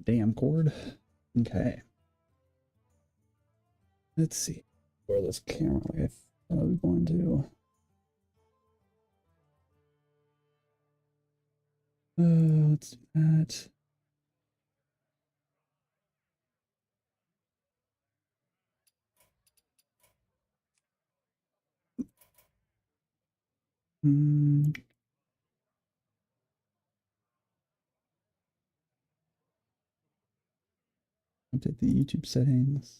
Damn cord. Okay. Let's see where this camera like I was going to. Let's do that. Update the YouTube settings.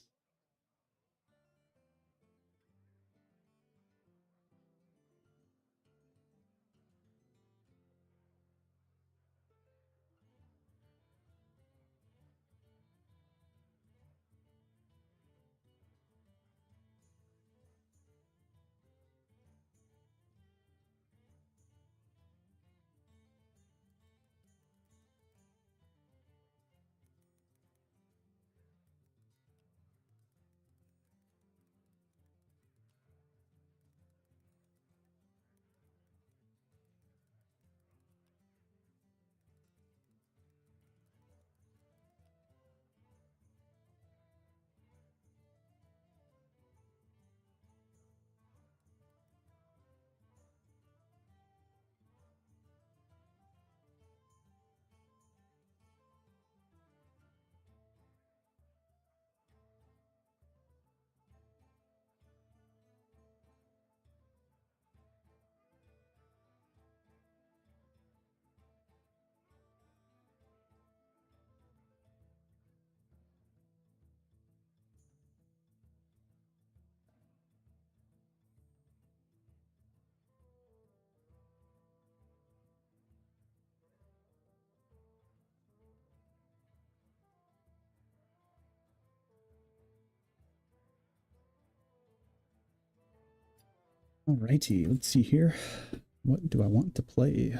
Alrighty, let's see here. What do I want to play?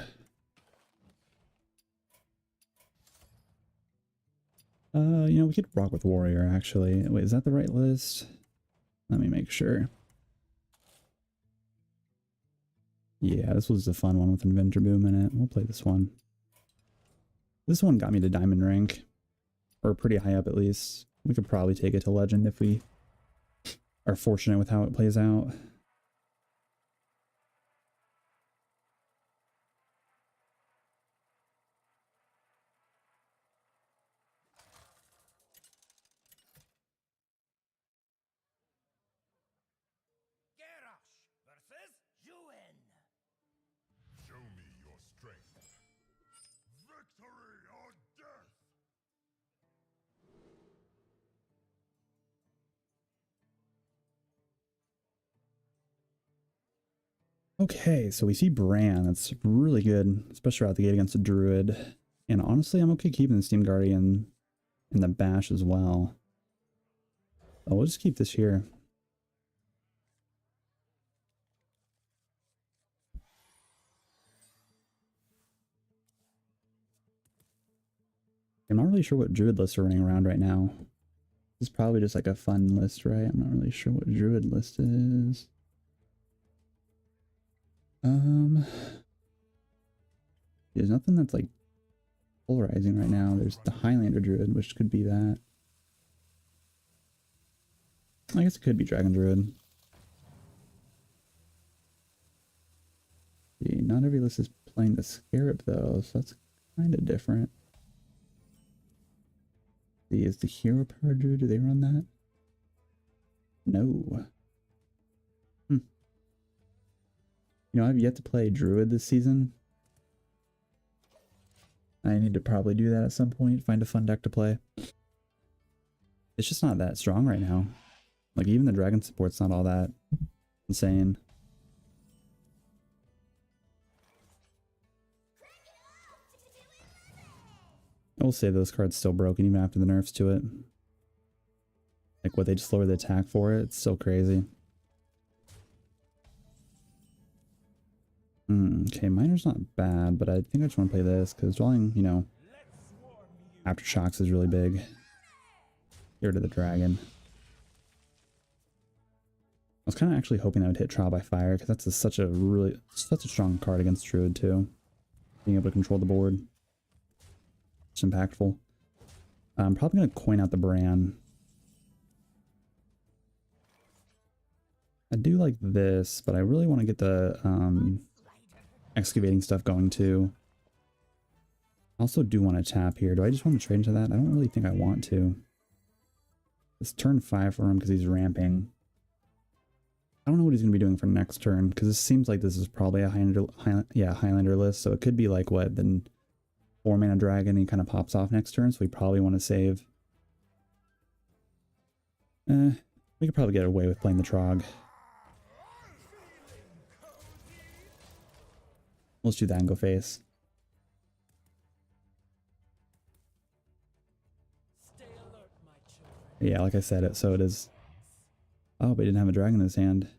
We could rock with Warrior actually. Wait, is that the right list? Let me make sure. Yeah, this was a fun one with Inventor Boom in it. We'll play this one. This one got me to Diamond rank. Or pretty high up at least. We could probably take it to Legend if we are fortunate with how it plays out. Okay, so we see Bran. That's really good, especially out the gate against a Druid. And honestly, I'm okay keeping the Steam Guardian in the Bash as well. Oh, we'll just keep this here. I'm not really sure what Druid lists are running around right now. This is probably just like a fun list, right? I'm not really sure what Druid list is. There's nothing that's like polarizing right now. There's the Highlander Druid, which could be that. I guess it could be Dragon Druid. See, not every list is playing the Scarab though, so that's kind of different. See, is the Hero Power Druid, do they run that? No. I've yet to play Druid this season. I need to probably do that at some point, find a fun deck to play. It's just not that strong right now. Like, even the Dragon support's not all that insane. I will say those cards still broken even after the nerfs to it. Like, what, they just lower the attack for it? It's still crazy. Okay, Miner's not bad, but I think I just want to play this because drawing, Aftershocks is really big. Get rid of the dragon. I was kind of actually hoping I would hit Trial by Fire because that's such a strong card against Druid too. Being able to control the board. It's impactful. I'm probably going to coin out the Bran. I do like this, but I really want to get the excavating stuff going too. I also do want to tap here. Do I just want to trade into that? I don't really think I want to. It's turn 5 for him because he's ramping. I don't know what he's going to be doing for next turn, because it seems like this is probably a Highlander list, so it could be like what, then 4 mana dragon, and he kind of pops off next turn, so we probably want to save. We could probably get away with playing the Trog. Let's do that and go face. Yeah, like I said, so it is. Oh, but he didn't have a dragon in his hand.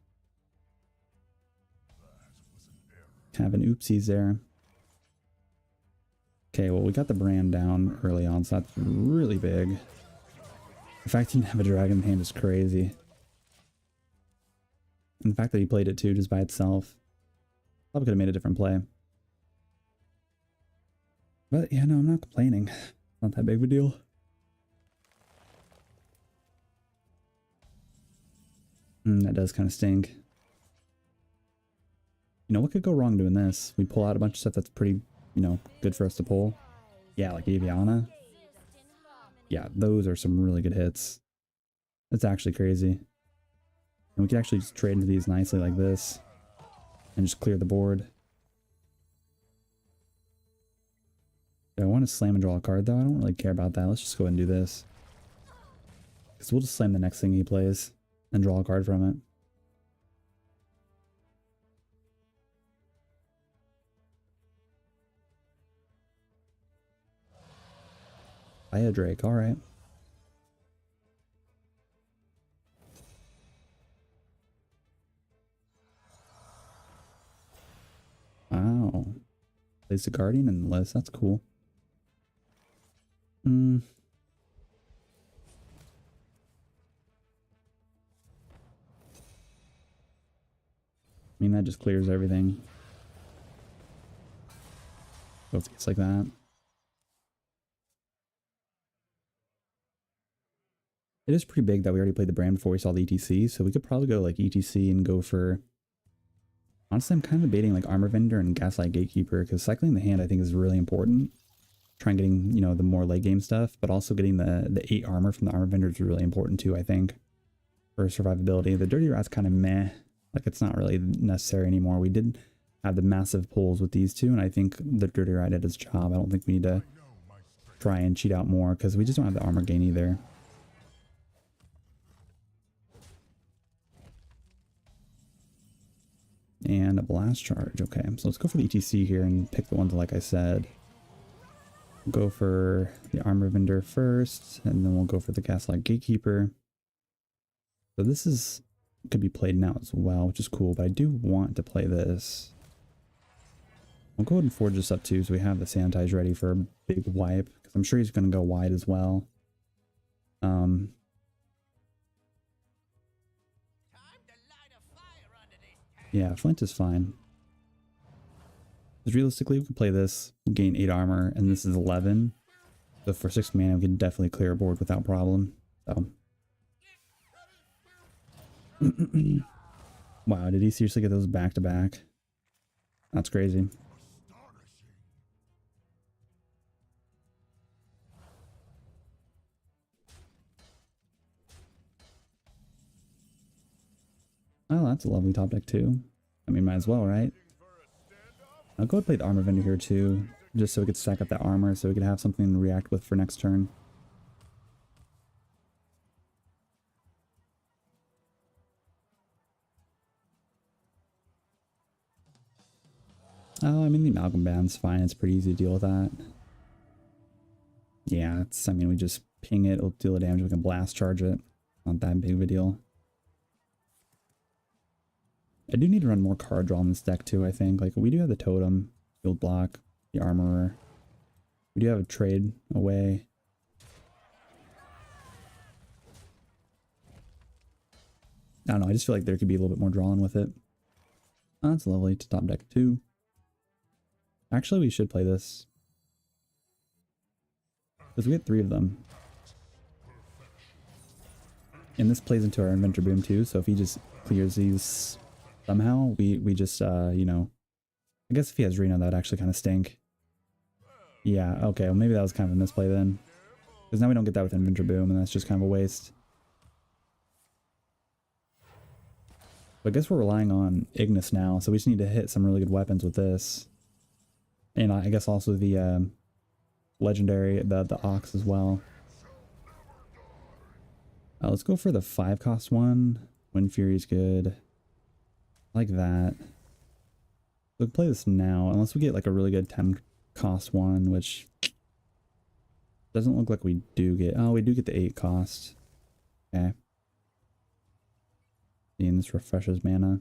Kind of an oopsies there. Okay, well, we got the brand down early on, so that's really big. The fact he didn't have a dragon in hand is crazy. And the fact that he played it too, just by itself. Probably could have made a different play. But yeah, no, I'm not complaining. Not that big of a deal. That does kind of stink. You know, what could go wrong doing this? We pull out a bunch of stuff that's pretty, you know, good for us to pull. Yeah, like Aviana. Yeah, those are some really good hits. That's actually crazy. And we can actually just trade into these nicely like this. And just clear the board. Do I want to slam and draw a card though? I don't really care about that. Let's just go ahead and do this. Because we'll just slam the next thing he plays. And draw a card from it. Fire Drake, alright. Wow. Plays the Guardian in the list, that's cool. I mean, that just clears everything. Both gets like that. It is pretty big that we already played the brand before we saw the ETC, so we could probably go like ETC and go for... Honestly, I'm kind of debating like Armor Vendor and Gaslight Gatekeeper, because cycling the hand I think is really important. Trying getting, you know, the more late game stuff, but also getting the 8 armor from the Armor Vendor is really important too, I think. For survivability. The Dirty Rat's kind of meh. Like, it's not really necessary anymore. We did have the massive pulls with these two, and I think the Dirty Rat did its job. I don't think we need to try and cheat out more, because we just don't have the armor gain either. And a Blast Charge. Okay, so let's go for the ETC here and pick the ones like I said. We'll go for the Armor Vendor first, and then we'll go for the Gaslight Gatekeeper. So this is... could be played now as well, which is cool, but I do want to play this. We'll go ahead and forge this up too, so we have the Sanitize ready for a big wipe, because I'm sure he's going to go wide as well. Yeah, Flint is fine. Because realistically, we could play this, gain 8 armor, and this is 11. So for 6 mana, we can definitely clear a board without problem. So... Wow, did he seriously get those back to back? That's crazy. Oh, that's a lovely top deck too. I mean, might as well, right? I'll go and play the Armor Vendor here too, just so we could stack up that armor, so we could have something to react with for next turn. Oh, I mean, the Amalgam Band's fine. It's pretty easy to deal with that. Yeah, it's, I mean, we just ping it, it'll deal the damage, we can blast charge it. Not that big of a deal. I do need to run more card draw in this deck too, I think. Like, we do have the Totem, Field Block, the Armorer. We do have a trade away. I don't know, I just feel like there could be a little bit more drawing with it. Oh, that's lovely to top deck too. Actually, we should play this. Because we get 3 of them. And this plays into our inventor boom too, so if he just clears these somehow, we just, you know, I guess if he has Reno, that would actually kind of stink. Yeah, okay, well maybe that was kind of a misplay then. Because now we don't get that with inventor boom, and that's just kind of a waste. But I guess we're relying on Ignis now, so we just need to hit some really good weapons with this. And I guess also the legendary, the Ox as well. Let's go for the 5-cost one. Wind Fury's good. Like that. We'll play this now, unless we get like a really good 10-cost one, which doesn't look like we do get. Oh, we do get the 8-cost. Okay. And this refreshes mana.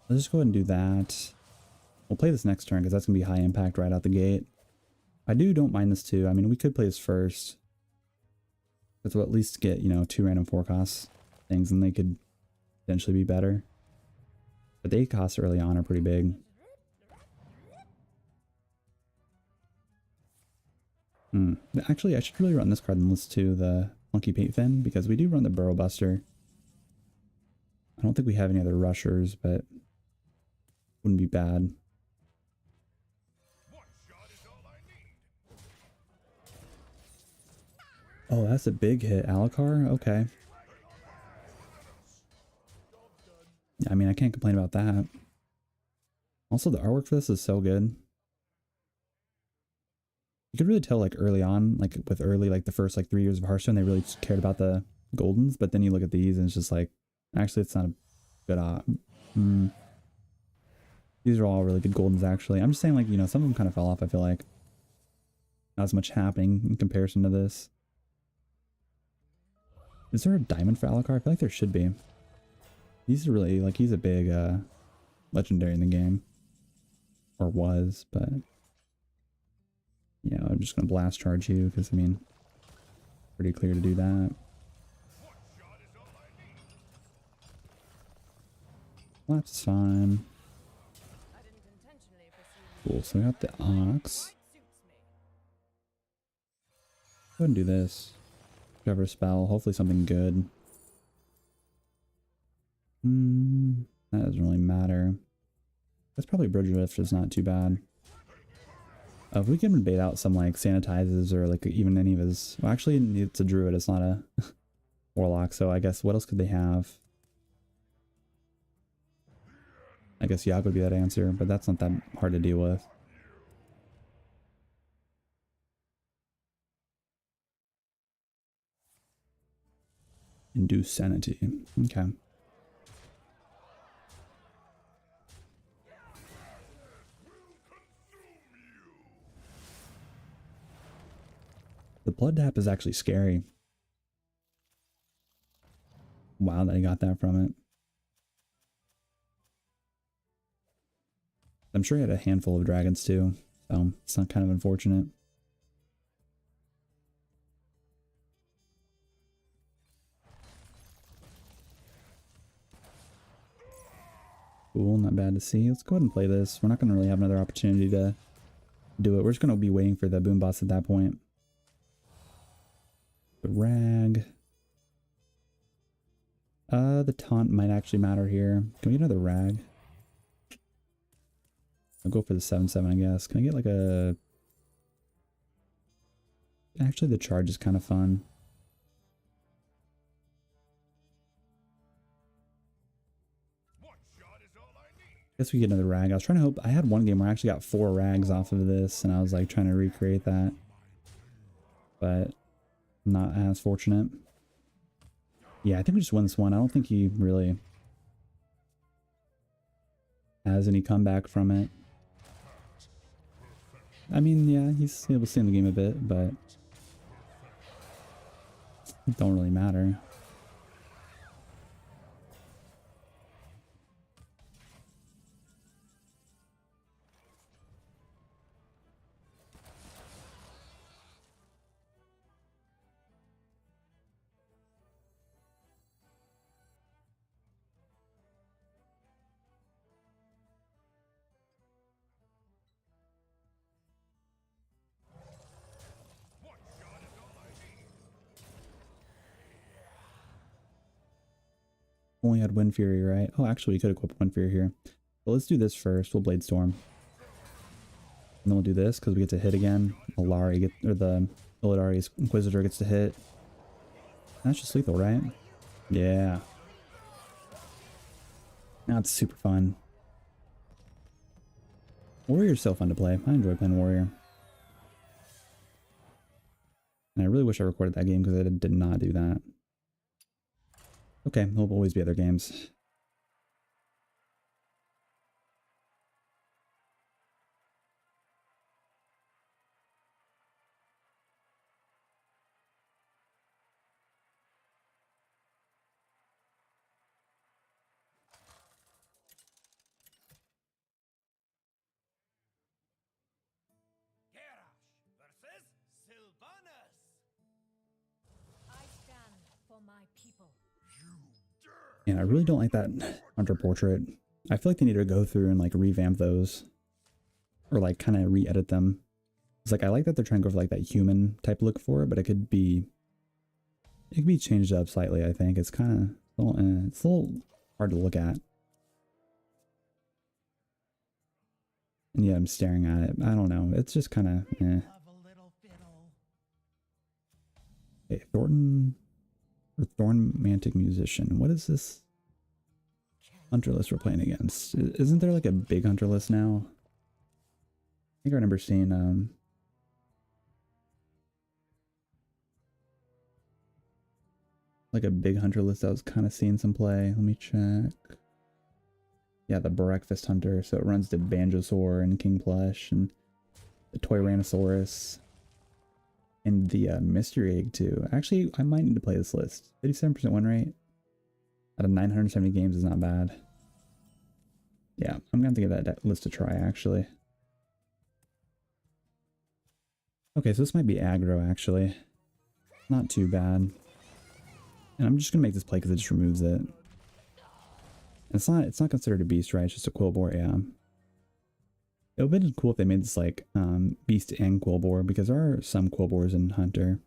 Let's just go ahead and do that. We'll play this next turn because that's going to be high impact right out the gate. I don't mind this too. I mean, we could play this first. But we'll at least get, you know, 2 random 4-cost things, and they could potentially be better. But the 8 costs early on are pretty big. Actually, I should really run this card in list too, the Monkey Paint Fin, because we do run the Burrow Buster. I don't think we have any other rushers, but wouldn't be bad. Oh, that's a big hit. Alucard? Okay. I mean, I can't complain about that. Also, the artwork for this is so good. You could really tell, like, early on, like, with early, like, the first, like, 3 years of Hearthstone, they really just cared about the Goldens, but then you look at these and it's just like, actually, it's not a good These are all really good Goldens, actually. I'm just saying, like, you know, some of them kind of fell off, I feel like. Not as much happening in comparison to this. Is there a diamond for Alucard? I feel like there should be. He's really, like, he's a big legendary in the game. Or was, but... yeah, I'm just going to blast charge you, because, I mean, pretty clear to do that. That's fine. Cool, so we got the Ox. Go ahead and do this. Cover a spell, hopefully something good. That doesn't really matter. That's probably Bridge Rift is not too bad. If we can bait out some like sanitizes or like even any of his, well actually it's a druid, it's not a warlock, so I guess what else could they have? I guess Yogg would be that answer, but that's not that hard to deal with. Induce sanity. Okay. The blood tap is actually scary. Wow, that I got that from it. I'm sure he had a handful of dragons too, so it's not kind of unfortunate. Cool, not bad to see. Let's go ahead and play this. We're not going to really have another opportunity to do it. We're just going to be waiting for the boom boss at that point. The rag. The taunt might actually matter here. Can we get another rag? I'll go for the 7/7, I guess. Can I get like a... actually, the charge is kind of fun. Guess we get another rag. I was trying to hope... I had one game where I actually got 4 rags off of this, and I was like trying to recreate that. But not as fortunate. Yeah, I think we just won this one. I don't think he really has any comeback from it. I mean, yeah, he's able to stay in the game a bit, but it don't really matter. Only had Wind Fury, right? Oh, actually, we could equip Wind Fury here. But let's do this first. We'll Blade Storm. And then we'll do this because we get to hit again. The Illidari's Inquisitor gets to hit. That's just lethal, right? Yeah. Now it's super fun. Warrior's so fun to play. I enjoy playing Warrior. And I really wish I recorded that game because I did not do that. Okay, there'll always be other games. Yeah, I really don't like that Hunter portrait. I feel like they need to go through and like revamp those. Or like kind of re-edit them. It's like I like that they're trying to go for like that human type look for it, but it could be changed up slightly, I think. It's kind of it's a little hard to look at. And yeah, I'm staring at it. I don't know. It's just kind of eh. Okay, Thornton Mantic Musician. What is this hunter list we're playing against? Isn't there like a big hunter list now? I think I remember seeing like a big hunter list I was kind of seeing some play. Let me check. Yeah, the Breakfast Hunter. So it runs to Banjosaur and King Plush and the Tyrannosaurus. And the Mystery Egg too. Actually, I might need to play this list. 57% win rate out of 970 games is not bad. Yeah, I'm gonna have to give that list a try actually. Okay, so this might be aggro actually. Not too bad. And I'm just gonna make this play because it just removes it. And it's not considered a beast, right? It's just a Quillbore, yeah. It would have been cool if they made this like Beast and Quillbore, because there are some Quillbores in Hunter.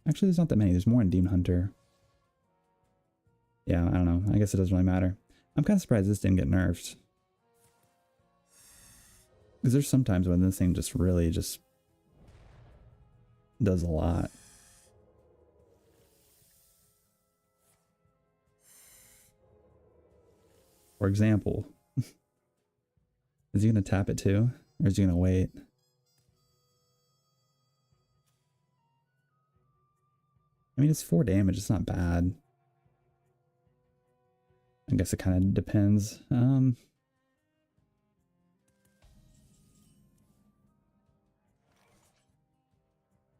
Actually, there's not that many. There's more in Demon Hunter. Yeah, I don't know. I guess it doesn't really matter. I'm kind of surprised this didn't get nerfed. Because there's sometimes when this thing just really just does a lot. For example, is he going to tap it too? Or is he going to wait? I mean, it's 4 damage. It's not bad. I guess it kind of depends. I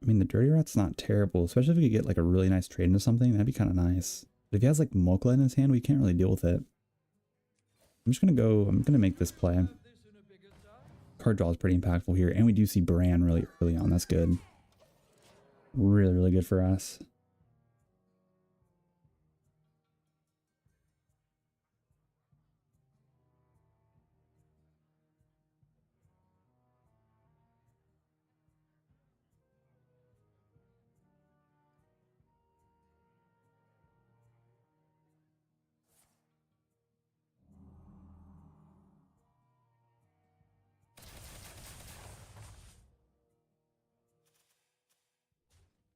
mean, the Dirty Rat's not terrible, especially if we could get like a really nice trade into something. That'd be kind of nice. But if he has like Mokla in his hand, we can't really deal with it. I'm gonna make this play. Card draw is pretty impactful here, and we do see Bran really early on. That's good. Really, really good for us.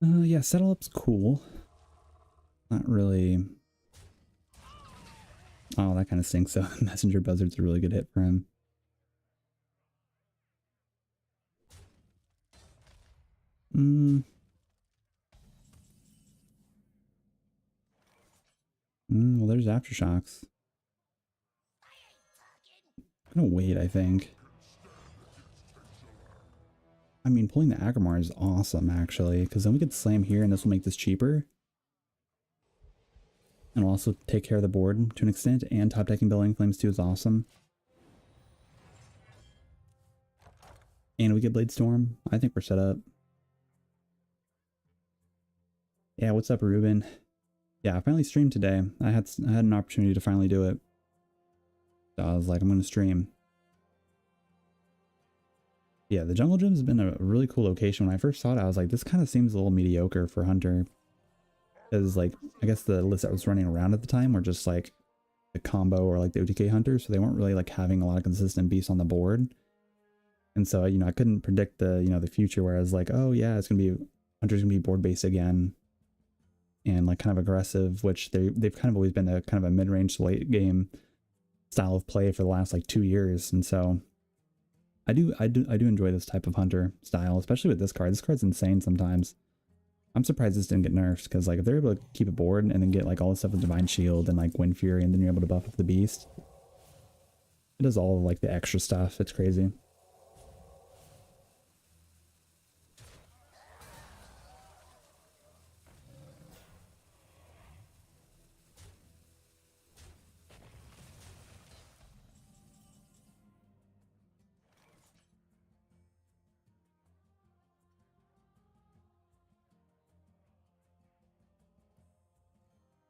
Yeah, settle up's cool. Not really. Oh, that kind of stinks. So Messenger Buzzard's a really good hit for him. Well, there's Aftershocks. I'm gonna wait, I think. I mean, pulling the Agrimar is awesome, actually, because then we could slam here, and this will make this cheaper. And we'll also take care of the board to an extent, and top decking Bellowing Flames too is awesome. And we get Blade Storm. I think we're set up. Yeah, what's up, Ruben? Yeah, I finally streamed today. I had an opportunity to finally do it. So I was like, I'm going to stream. Yeah, the Jungle Gym has been a really cool location. When I first saw it, I was like, this kind of seems a little mediocre for Hunter. Because like, I guess the list that was running around at the time were just like the combo or like the OTK hunters. So they weren't really like having a lot of consistent beasts on the board. And so, you know, I couldn't predict the, you know, the future where I was like, oh yeah, it's going to be, hunter's going to be board based again. And like kind of aggressive, which they've kind of always been a kind of a mid-range to late game style of play for the last like 2 years. And so I do enjoy this type of hunter style, especially with this card. This card's insane sometimes. I'm surprised this didn't get nerfed, because like if they're able to keep it board and then get like all this stuff with Divine Shield and like Wind Fury, and then you're able to buff up the beast, it does all of like the extra stuff. It's crazy.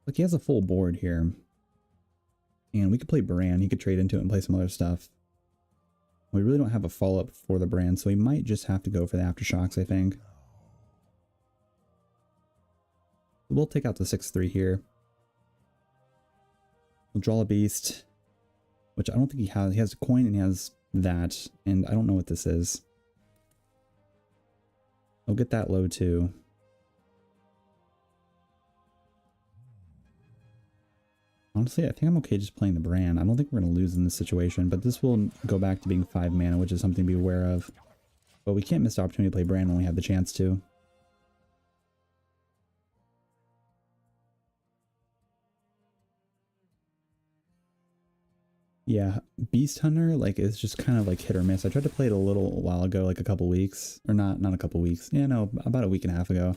Like he has a full board here, and we could play Bran. He could trade into it and play some other stuff. We really don't have a follow-up for the Bran, so we might just have to go for the Aftershocks, I think. We'll take out the 6/3 here. We'll draw a beast, which I don't think he has. He has a coin and he has that, and I don't know what this is. I'll get that low too. Honestly, I think I'm okay just playing the Bran. I don't think we're going to lose in this situation, but this will go back to being 5 mana, which is something to be aware of. But we can't miss the opportunity to play Bran when we have the chance to. Yeah, Beast Hunter, like, is just kind of like hit or miss. I tried to play it a little while ago, like a couple weeks, or not a couple weeks. Yeah, no, about a week and a half ago.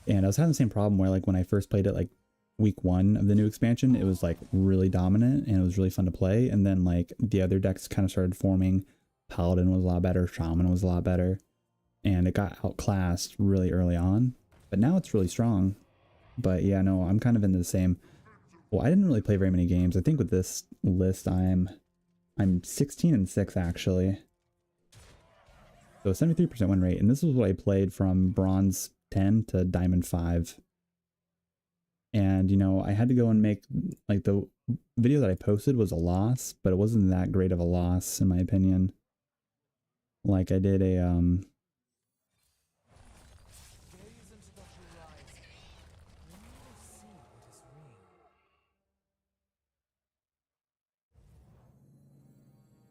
And I was having the same problem where, like, when I first played it, like, week 1 of the new expansion, it was like really dominant and it was really fun to play. And then like the other decks kind of started forming. Paladin was a lot better, Shaman was a lot better, and it got outclassed really early on. But now it's really strong. But yeah, no, I'm kind of into the same. Well, I didn't really play very many games. I think with this list I'm 16-6 actually. So 73% win rate, and this is what I played from Bronze 10 to Diamond 5. And, you know, I had to go and make, like, the video that I posted was a loss, but it wasn't that great of a loss, in my opinion. Like, I did a,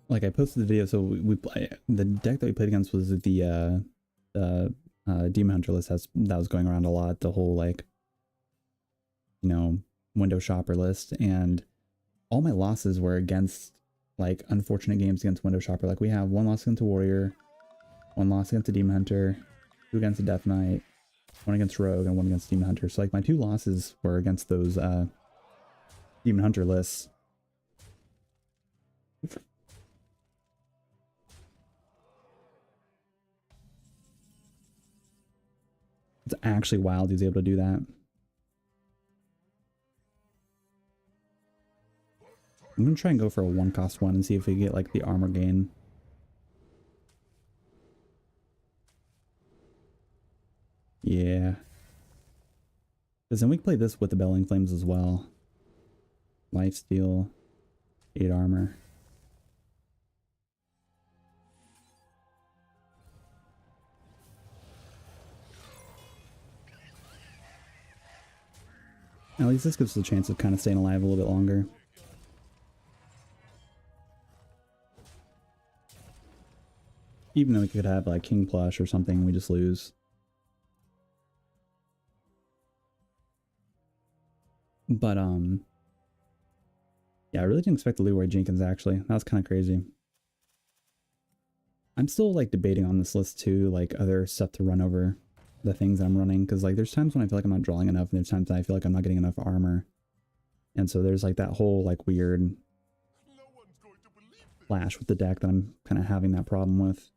like, I posted the video, so the deck that we played against was the Demon Hunter list that was going around a lot, the whole, like, you know, window shopper list, and all my losses were against like unfortunate games against window shopper. Like we have 1 loss against a warrior, 1 loss against a demon hunter, 2 against a death knight, 1 against rogue, and 1 against demon hunter. So like my 2 losses were against those demon hunter lists. It's actually wild he's able to do that. I'm gonna try and go for a 1-cost 1 and see if we get like the armor gain. Yeah. Because then we can play this with the Belling Flames as well. Lifesteal, 8 armor. At least this gives us a chance of kind of staying alive a little bit longer. Even though we could have like King Plush or something, we just lose. But yeah, I really didn't expect the Leroy Jenkins actually. That was kind of crazy. I'm still like debating on this list too, like other stuff to run over the things that I'm running, because like there's times when I feel like I'm not drawing enough, and there's times that I feel like I'm not getting enough armor. And so there's like that whole like weird clash with the deck that I'm kind of having that problem with.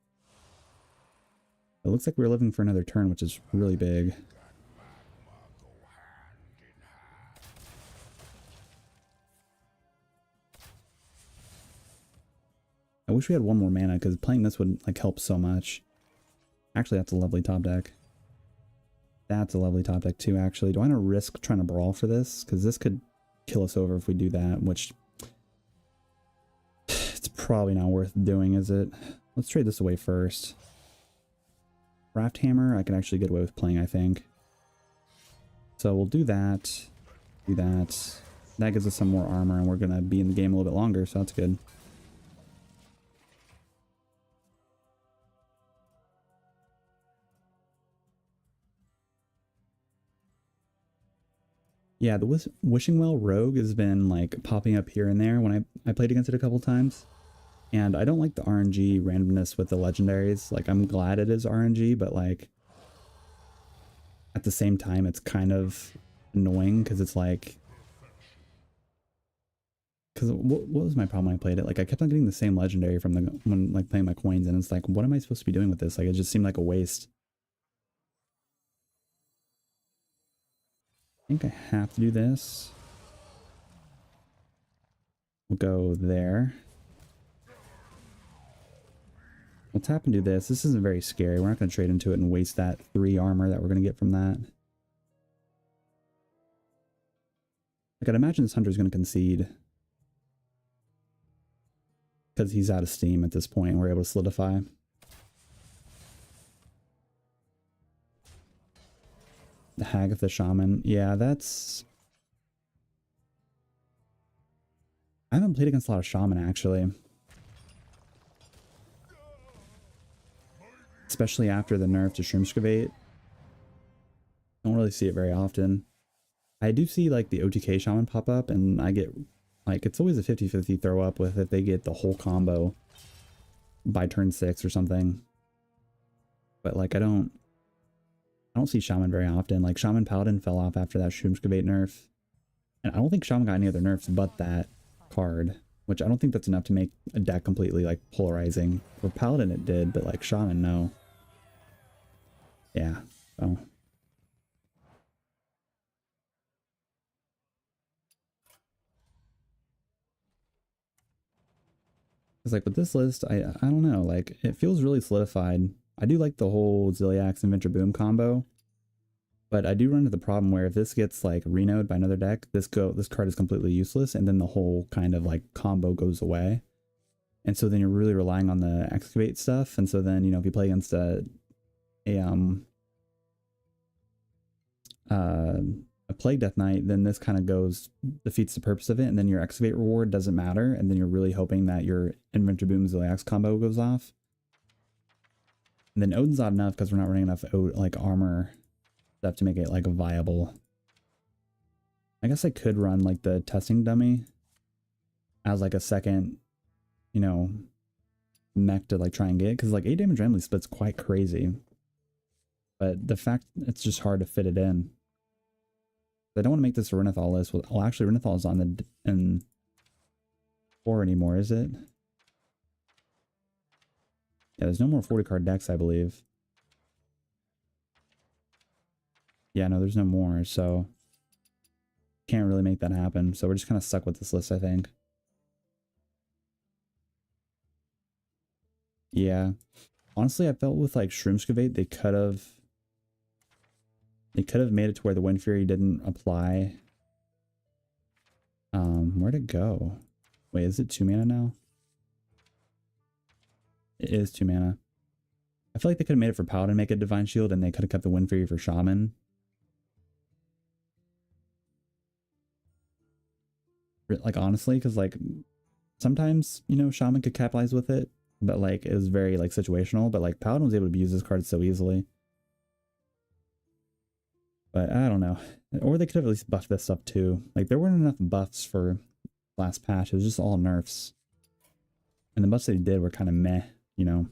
It looks like we're living for another turn, which is really big. I wish we had 1 more mana, because playing this would like help so much. Actually, that's a lovely top deck. That's a lovely top deck too, actually. Do I want to risk trying to brawl for this? Because this could kill us over if we do that, which it's probably not worth doing, is it? Let's trade this away first. Raft Hammer, I can actually get away with playing, I think. So we'll do that. Do that. That gives us some more armor, and we're going to be in the game a little bit longer, so that's good. Yeah, the Wishing Well Rogue has been like popping up here and there when I played against it a couple times. And I don't like the RNG randomness with the legendaries. Like, I'm glad it is RNG, but like at the same time, it's kind of annoying because it's like, because what was my problem when I played it? Like, I kept on getting the same legendary from when like playing my coins, and it's like, what am I supposed to be doing with this? Like, it just seemed like a waste. I think I have to do this. We'll go there. We'll tap into this. This isn't very scary. We're not going to trade into it and waste that 3 armor that we're going to get from that. Like, I'd imagine this hunter is going to concede. Because he's out of steam at this point. We're able to solidify. The Hag of the Shaman. Yeah, that's... I haven't played against a lot of Shaman, actually. Especially after the nerf to Shroomscavate. Don't really see it very often. I do see, like, the OTK Shaman pop up, and I get... Like, it's always a 50-50 throw up with if they get the whole combo by turn 6 or something. But, like, I don't see Shaman very often. Like, Shaman Paladin fell off after that Shroomscavate nerf. And I don't think Shaman got any other nerfs but that card. Which I don't think that's enough to make a deck completely, like, polarizing. For Paladin it did, but, like, Shaman, no. Yeah, so... It's like with this list, I don't know, like it feels really solidified. I do like the whole Ziliax and Venture Boom combo, but I do run into the problem where if this gets like renode by another deck, this card is completely useless, and then the whole kind of like combo goes away. And so then you're really relying on the excavate stuff, and so then, you know, if you play against a Plague Death Knight, then this kind of defeats the purpose of it, and then your excavate reward doesn't matter, and then you're really hoping that your Inventor Boom Ziliax combo goes off. And then Odin's not enough because we're not running enough like armor stuff to make it like viable. I guess I could run like the testing dummy as like a second, you know, mech to like try and get, because like 8 damage randomly splits quite crazy. But the fact it's just hard to fit it in. I don't want to make this a Renethal list. Well, actually, Renethal is on the in 4 anymore, is it? Yeah, there's no more 40 card decks, I believe. Yeah, no, there's no more, so can't really make that happen. So we're just kind of stuck with this list, I think. Yeah, honestly, I felt with like Shroomscavate, they could have made it to where the Wind Fury didn't apply. Where'd it go? Wait, is it 2 mana now? It is 2 mana. I feel like they could have made it for Paladin, make it Divine Shield, and they could have kept the Wind Fury for Shaman. Like, honestly, because, like, sometimes, you know, Shaman could capitalize with it, but, like, it was very, like, situational. But, like, Paladin was able to use this card so easily. But I don't know. Or they could have at least buffed this up, too. Like, there weren't enough buffs for last patch. It was just all nerfs. And the buffs they did were kind of meh, you know.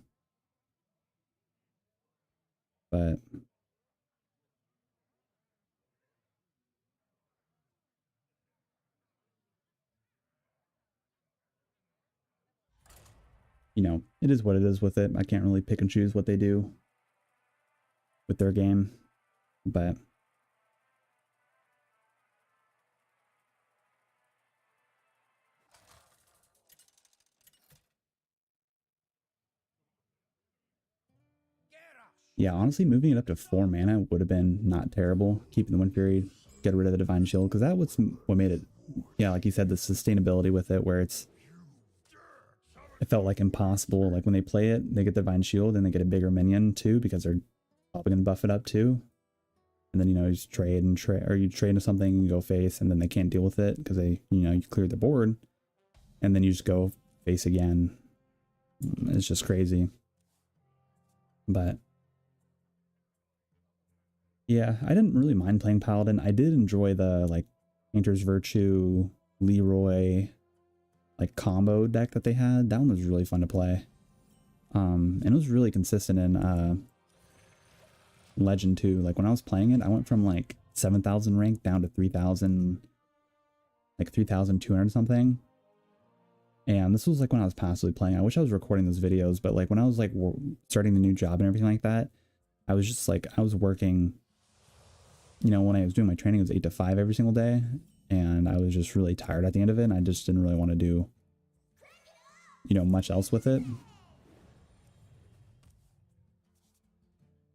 But you know, it is what it is with it. I can't really pick and choose what they do with their game. But Yeah, honestly, moving it up to 4 mana would have been not terrible. Keeping the Wind Fury, get rid of the Divine Shield, because that was what made it, yeah, like you said, the sustainability with it, where it felt like impossible. Like when they play it, they get the Divine Shield and they get a bigger minion too, because they're probably going to buff it up too. And then, you know, you just trade and trade, or you trade into something and you go face, and then they can't deal with it because they, you know, you cleared the board, and then you just go face again. It's just crazy. But yeah, I didn't really mind playing Paladin. I did enjoy the like Painter's Virtue, Leroy, like combo deck that they had. That one was really fun to play. And it was really consistent in Legend too. Like when I was playing it, I went from like 7,000 rank down to 3,000, like 3,200 something. And this was like when I was passively playing. I wish I was recording those videos, but like when I was like starting the new job and everything like that, I was just like, I was working, you know, when I was doing my training, it was 8 to 5 every single day. And I was just really tired at the end of it. And I just didn't really want to do, you know, much else with it.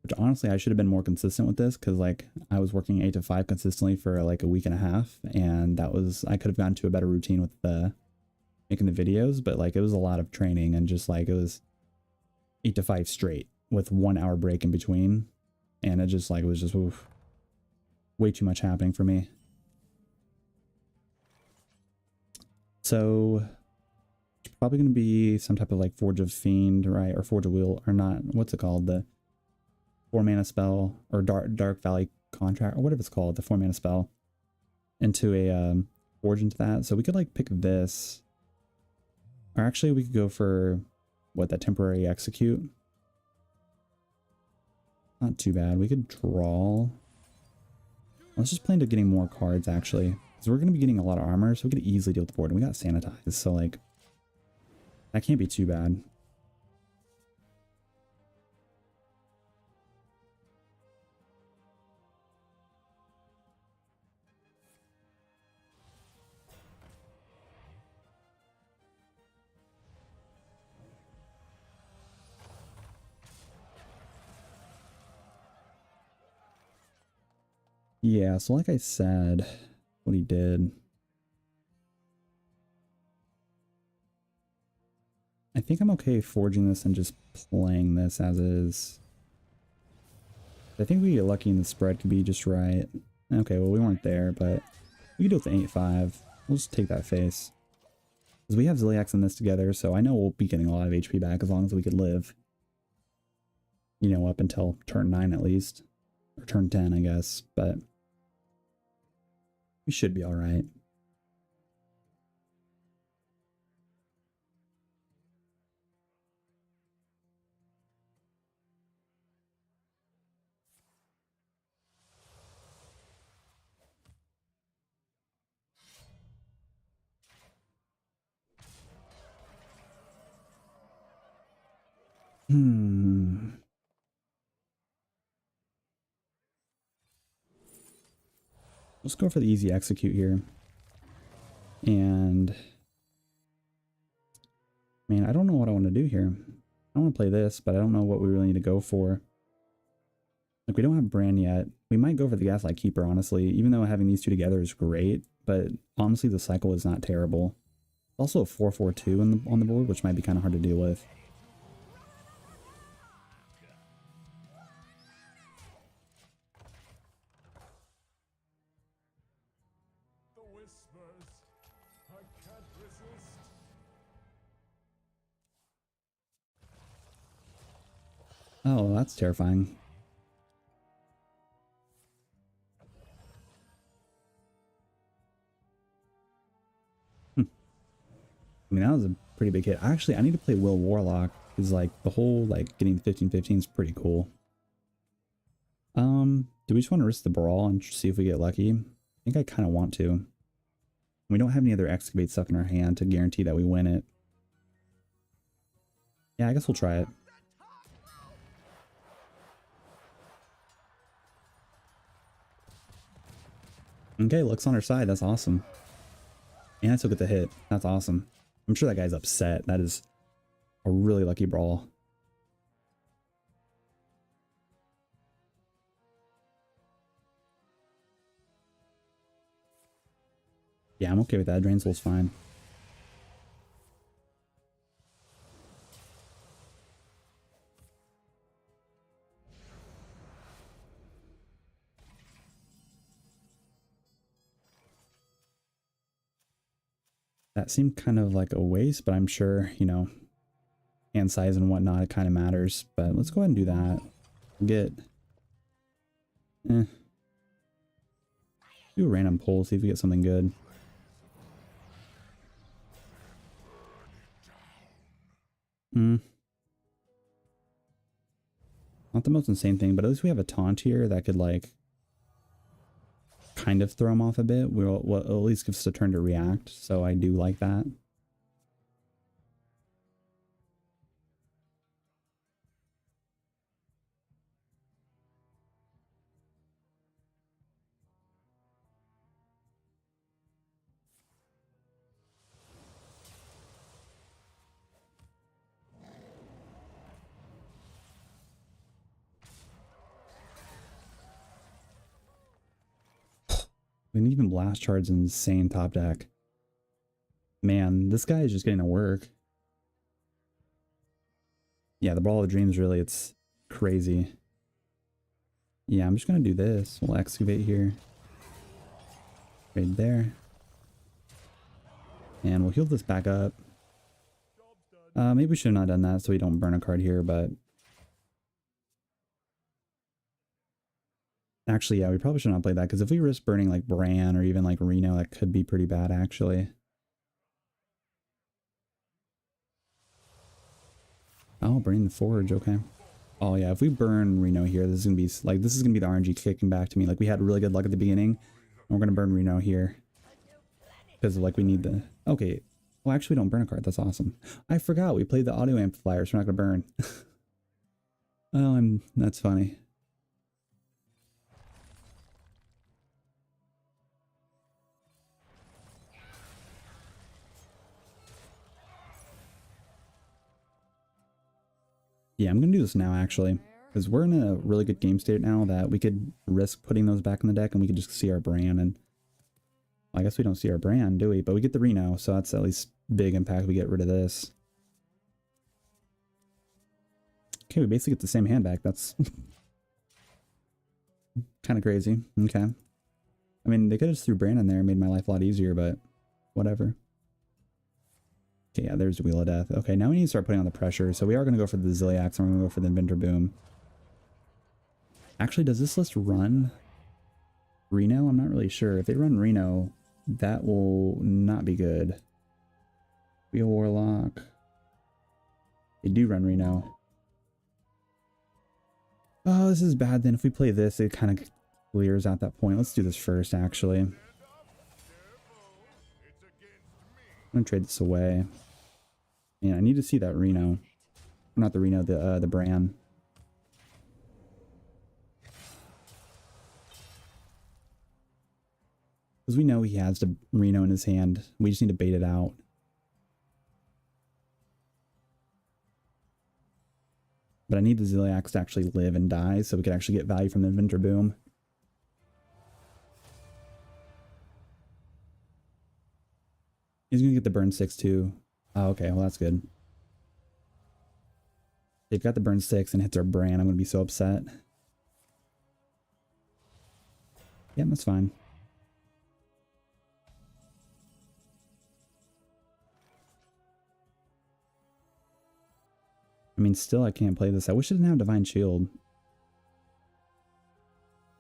Which honestly, I should have been more consistent with this, because like I was working 8 to 5 consistently for like a week and a half. And that was, I could have gotten to a better routine with the making the videos, but like it was a lot of training, and just like it was 8 to 5 straight with 1 hour break in between. And it just like, it was just oof, way too much happening for me. So it's probably going to be some type of like Forge of Fiend, right? Or Forge of Will, or not. What's it called? The 4 mana spell, or Dark Valley Contract, or whatever it's called, the 4 mana spell into a Forge into that. So we could like pick this, or actually we could go for what, that Temporary Execute. Not too bad. We could draw. Let's just play into getting more cards actually, because we're going to be getting a lot of armor, so we could easily deal with the board. And we got Sanitize, so like that can't be too bad. Yeah, so like I said, what he did, I think I'm okay forging this and just playing this as is. I think we get lucky and the spread could be just right. Okay, well we weren't there, but we could do it with the 8-5. We'll just take that face. Because we have Ziliax in this together, so I know we'll be getting a lot of HP back as long as we could live. You know, up until turn 9 at least. Or turn 10, I guess, but we should be alright. Let's go for the easy execute here. And man, I don't know what I want to do here. I want to play this, but I don't know what we really need to go for. Like, we don't have Brand yet. We might go for the Gaslight Keeper, honestly, even though having these two together is great. But honestly, the cycle is not terrible. Also a 4/4/2 on the board, which might be kind of hard to deal with. Oh, that's terrifying. I mean, that was a pretty big hit. Actually, I need to play Will Warlock, because like the whole like getting the 15/15 is pretty cool. Do we just want to risk the brawl and see if we get lucky? I think I kind of want to. We don't have any other excavate stuff in our hand to guarantee that we win it. Yeah, I guess we'll try it. Okay, luck's on our side. That's awesome. And I still get the hit. That's awesome. I'm sure that guy's upset. That is a really lucky brawl. Yeah, I'm okay with that. Drain Soul's fine. That seemed kind of like a waste, but I'm sure, you know, hand size and whatnot, it kind of matters. But let's go ahead and do that. Get... Do a random pull, see if we get something good. Not the most insane thing, but at least we have a taunt here that could, like, kind of throw him off a bit. We'll at least give us a turn to react, so I do like that. And even Blast Charge's insane top deck. Man, this guy is just getting to work. Yeah, the Ball of Dreams, really, it's crazy. Yeah, I'm just going to do this. We'll excavate here. Right there. And we'll heal this back up. Maybe we should have not done that so we don't burn a card here, but... Actually, yeah, we probably should not play that, because if we risk burning like Bran or even like Reno, that could be pretty bad, actually. Oh, burning the Forge, okay. Oh yeah, if we burn Reno here, this is gonna be like, this is gonna be the RNG kicking back to me. Like, we had really good luck at the beginning, and we're gonna burn Reno here. Because like we need the... Okay, well actually we don't burn a card, that's awesome. I forgot, we played the audio amplifiers, we're not gonna burn. Oh, that's funny. Yeah, I'm gonna do this now actually, because we're in a really good game state now that we could risk putting those back in the deck and we could just see our brand. And well, I guess we don't see our brand, do we? But we get the Reno, so that's at least big impact. We get rid of this. Okay, we basically get the same hand back. That's kind of crazy. Okay. I mean, they could have just threw brand in there and made my life a lot easier, but whatever. Okay, yeah, there's the Wheel of Death. Okay, now we need to start putting on the pressure. So we are going to go for the Zilliax and we're going to go for the Inventor Boom. Actually, does this list run Reno? I'm not really sure. If they run Reno, that will not be good. Wheel Warlock. They do run Reno. Oh, this is bad then. If we play this, it kind of clears out that point. Let's do this first, actually. I'm going to trade this away. Yeah, I need to see that Reno. Not the Reno, the Bran. Because we know he has the Reno in his hand. We just need to bait it out. But I need the Zilliax to actually live and die so we can actually get value from the Inventor Boom. He's going to get the burn 6 too. Oh, okay, well that's good. They've got the burn 6 and hits our Bran. I'm going to be so upset. Yeah, that's fine. I mean, still I can't play this. I wish it didn't have Divine Shield.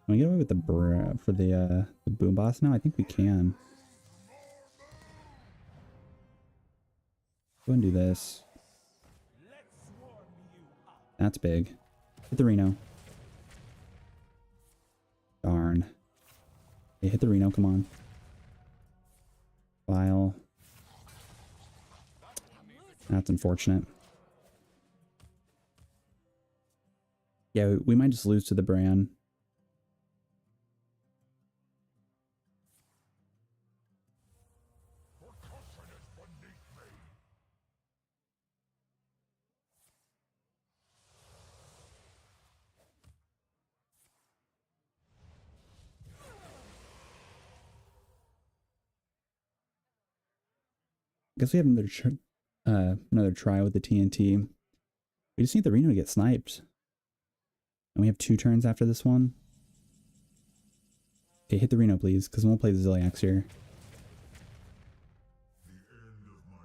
Can we get away with the Boom Boss now? I think we can. Go and do this. That's big. Hit the Reno. Darn. Hey, hit the Reno, come on. File. That's unfortunate. Yeah, we might just lose to the Bran. Guess we have another try with the TNT. We just need the Reno to get sniped. And we have 2 turns after this one. Okay, hit the Reno, please, because we'll play the Zilliax here.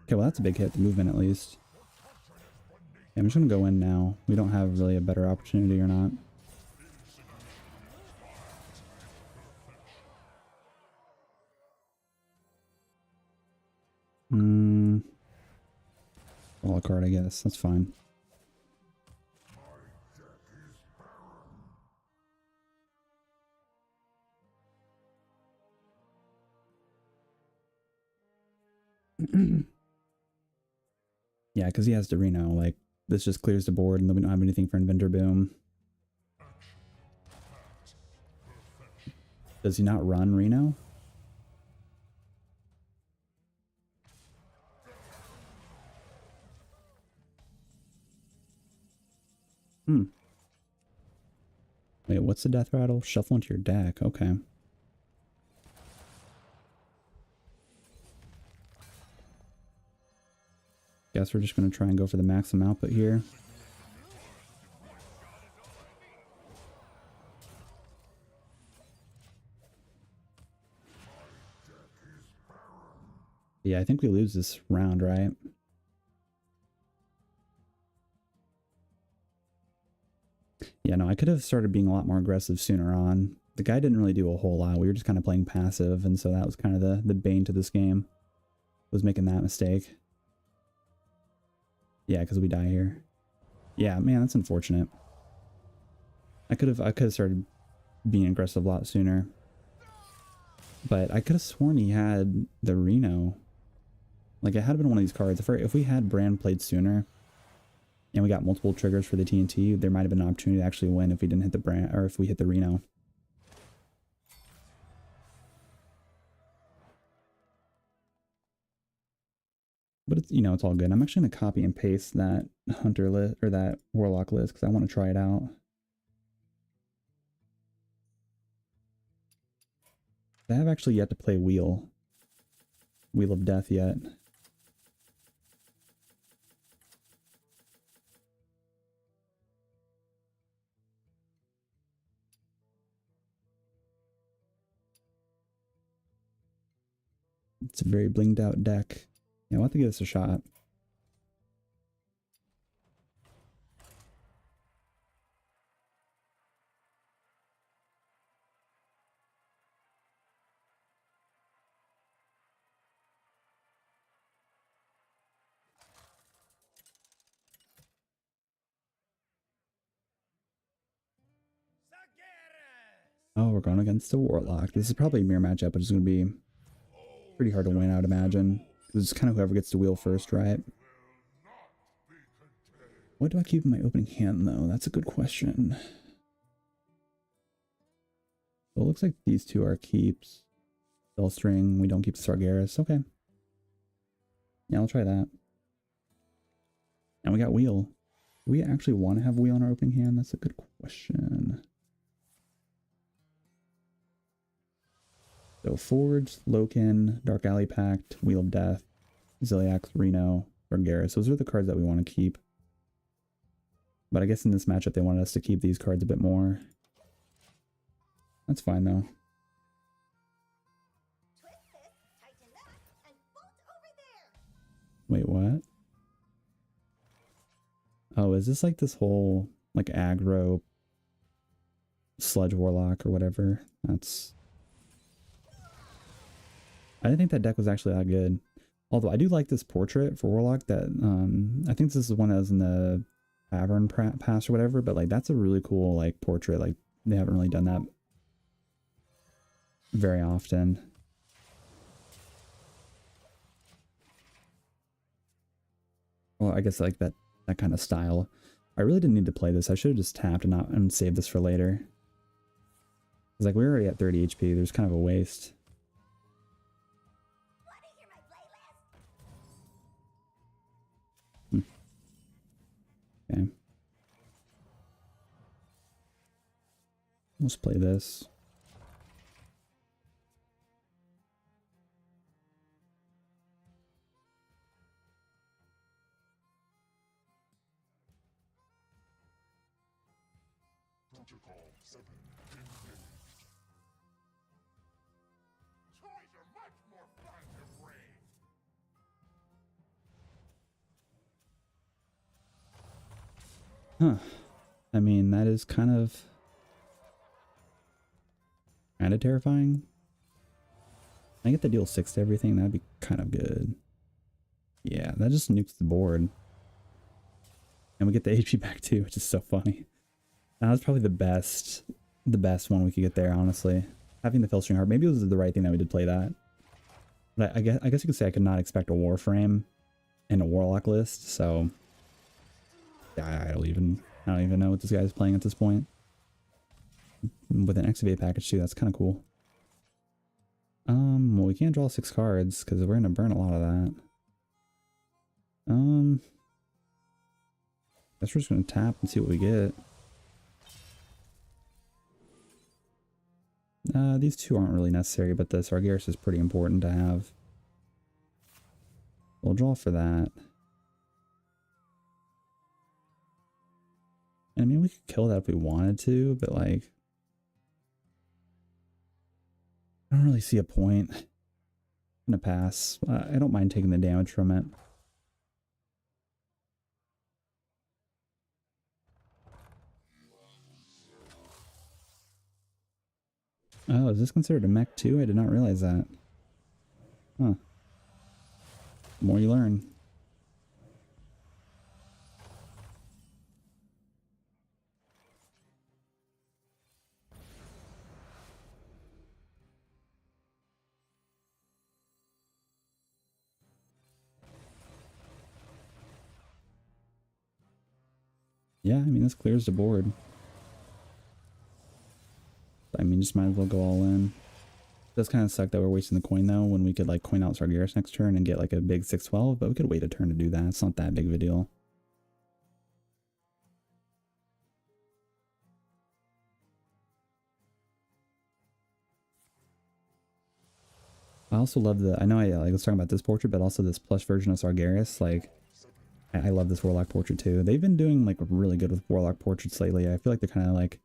Okay, well, that's a big hit, the movement at least. Yeah, I'm just going to go in now. We don't have really a better opportunity or not. All a card, I guess. That's fine. Yeah, because he has to Reno. Like, this just clears the board and then we don't have anything for Inventor Boom. Does he not run Reno? Wait, what's the death rattle? Shuffle into your deck. Okay. Guess we're just going to try and go for the maximum output here. Yeah, I think we lose this round, right? Yeah, no, I could have started being a lot more aggressive sooner on. The guy didn't really do a whole lot. We were just kind of playing passive, and so that was kind of the bane to this game. Was making that mistake. Yeah, because we die here. Yeah, man, that's unfortunate. I could have started being aggressive a lot sooner. But I could have sworn he had the Reno. Like, it had been one of these cards. If we had Brand played sooner, and we got multiple triggers for the TNT, there might have been an opportunity to actually win if we didn't hit the Brand, or if we hit the Reno. But it's, you know, it's all good. I'm actually going to copy and paste that Hunter list, or that Warlock list, because I want to try it out. I have actually yet to play Wheel of Death yet. It's a very blinged out deck. Yeah, I'll have to give this a shot. Oh, we're going against the Warlock. This is probably a mirror matchup, but it's going to be pretty hard to win, I would imagine. It's kind of whoever gets to wheel first, right? What do I keep in my opening hand, though? That's a good question. So it looks like these two are keeps. String, we don't keep the Sargeras. Okay. Yeah, I'll try that. And we got Wheel. Do we actually want to have Wheel in our opening hand? That's a good question. So Forge, Loken, Dark Alley Pact, Wheel of Death, Zilliax, Reno, Sargeras. Those are the cards that we want to keep. But I guess in this matchup, they wanted us to keep these cards a bit more. That's fine, though. Wait, what? Oh, is this like this whole, like, aggro Sludge Warlock or whatever? That's... I didn't think that deck was actually that good. Although I do like this portrait for Warlock that, I think this is one that was in the Tavern Pass or whatever, but like that's a really cool like portrait. Like they haven't really done that very often. Well, I guess like that kind of style. I really didn't need to play this. I should have just tapped and saved this for later. It's like we're already at 30 HP. There's kind of a waste. Okay. Let's play this. Huh. I mean, that is kind of terrifying. I get to deal 6 to everything. That'd be kind of good. Yeah, that just nukes the board. And we get the HP back too, which is so funny. That was probably the best one we could get there, honestly. Having the Filstering Heart, maybe it was the right thing that we did play that. But I guess you could say I could not expect a Warframe in a Warlock list, so yeah, I don't even know what this guy's playing at this point. With an Excavate package too, that's kind of cool. Well, we can't draw 6 cards because we're gonna burn a lot of that. Guess we're just gonna tap and see what we get. These 2 aren't really necessary, but the Sargeras is pretty important to have. We'll draw for that. And I mean, we could kill that if we wanted to, but like, I don't really see a point. I'm gonna pass. I don't mind taking the damage from it. Oh, is this considered a mech too? I did not realize that. Huh. The more you learn. Yeah, I mean, this clears the board. I mean, just might as well go all in. It does kind of suck that we're wasting the coin, though, when we could, like, coin out Sargeras next turn and get, like, a big 6/12, but we could wait a turn to do that. It's not that big of a deal. I also love the, I know I was talking about this portrait, but also this plush version of Sargeras. Like, I love this Warlock portrait, too. They've been doing, like, really good with Warlock portraits lately. I feel like they're kind of, like,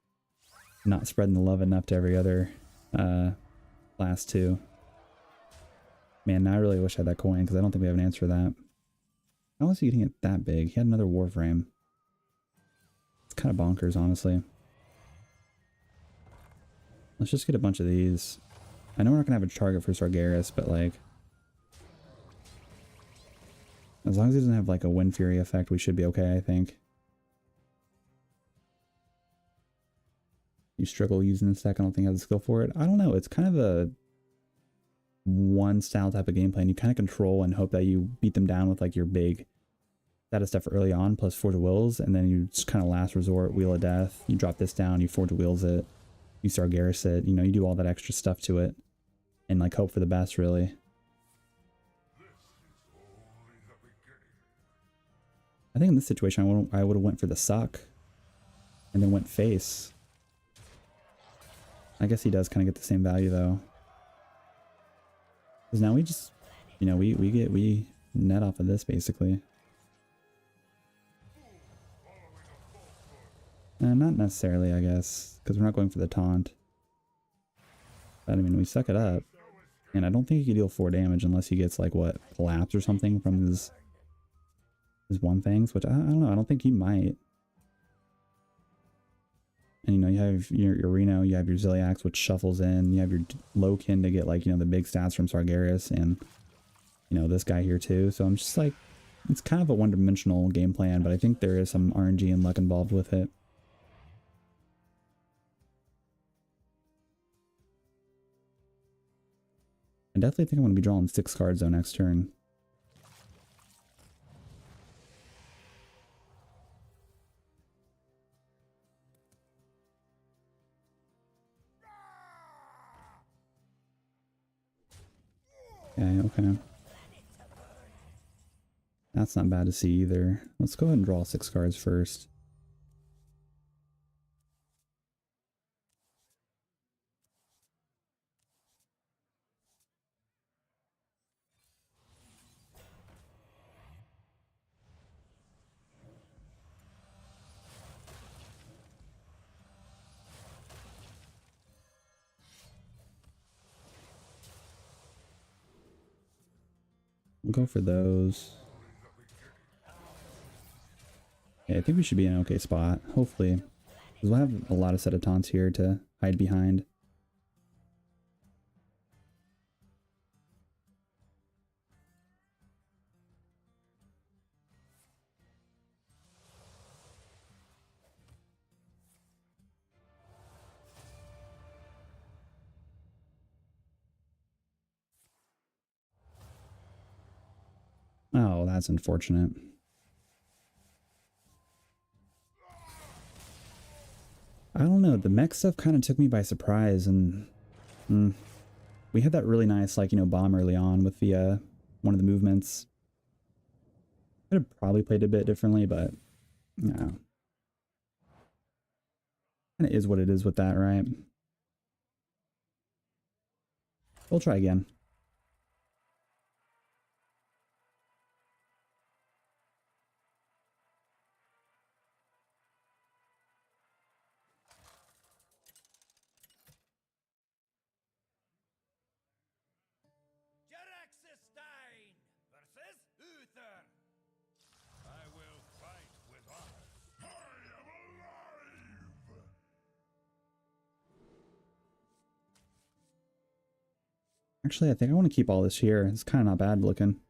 not spreading the love enough to every other class, too. Man, now I really wish I had that coin, because I don't think we have an answer for that. How was he getting it that big? He had another Warframe. It's kind of bonkers, honestly. Let's just get a bunch of these. I know we're not going to have a target for Sargeras, but, like, as long as he doesn't have, like, a Wind Fury effect, we should be okay, I think. You struggle using this deck. I don't think I have the skill for it. I don't know. It's kind of a one style type of gameplay, and you kind of control and hope that you beat them down with, like, your big status stuff early on, plus Forge of Wills, and then you just kind of last resort, Wheel of Death. You drop this down, you Forge of Wills it, you Sargeras it, you know, you do all that extra stuff to it, and, like, hope for the best, really. I think in this situation, I would have went for the suck, and then went face. I guess he does kind of get the same value, though. Because now we just, you know, we net off of this, basically. Not necessarily, I guess, because we're not going for the taunt. But, I mean, we suck it up. And I don't think he can deal 4 damage unless he gets, like, what, collapse or something from his one things, which I don't know, I don't think he might. And, you know, you have your Reno, you have your Ziliax, which shuffles in, you have your Lokin to get, like, you know, the big stats from Sargeras, and, you know, this guy here too. So I'm just like, it's kind of a one-dimensional game plan, but I think there is some RNG and luck involved with it. I definitely think I'm going to be drawing 6 cards though next turn. Okay. That's not bad to see either. Let's go ahead and draw 6 cards first. We'll go for those. Yeah, I think we should be in an okay spot, hopefully. Because we'll have a lot of set of taunts here to hide behind. Oh, that's unfortunate. I don't know, the mech stuff kind of took me by surprise, and we had that really nice, like, you know, bomb early on with the one of the movements. Could have probably played a bit differently, but no. Kind of is what it is with that, right? We'll try again. Actually, I think I want to keep all this here. It's kind of not bad looking.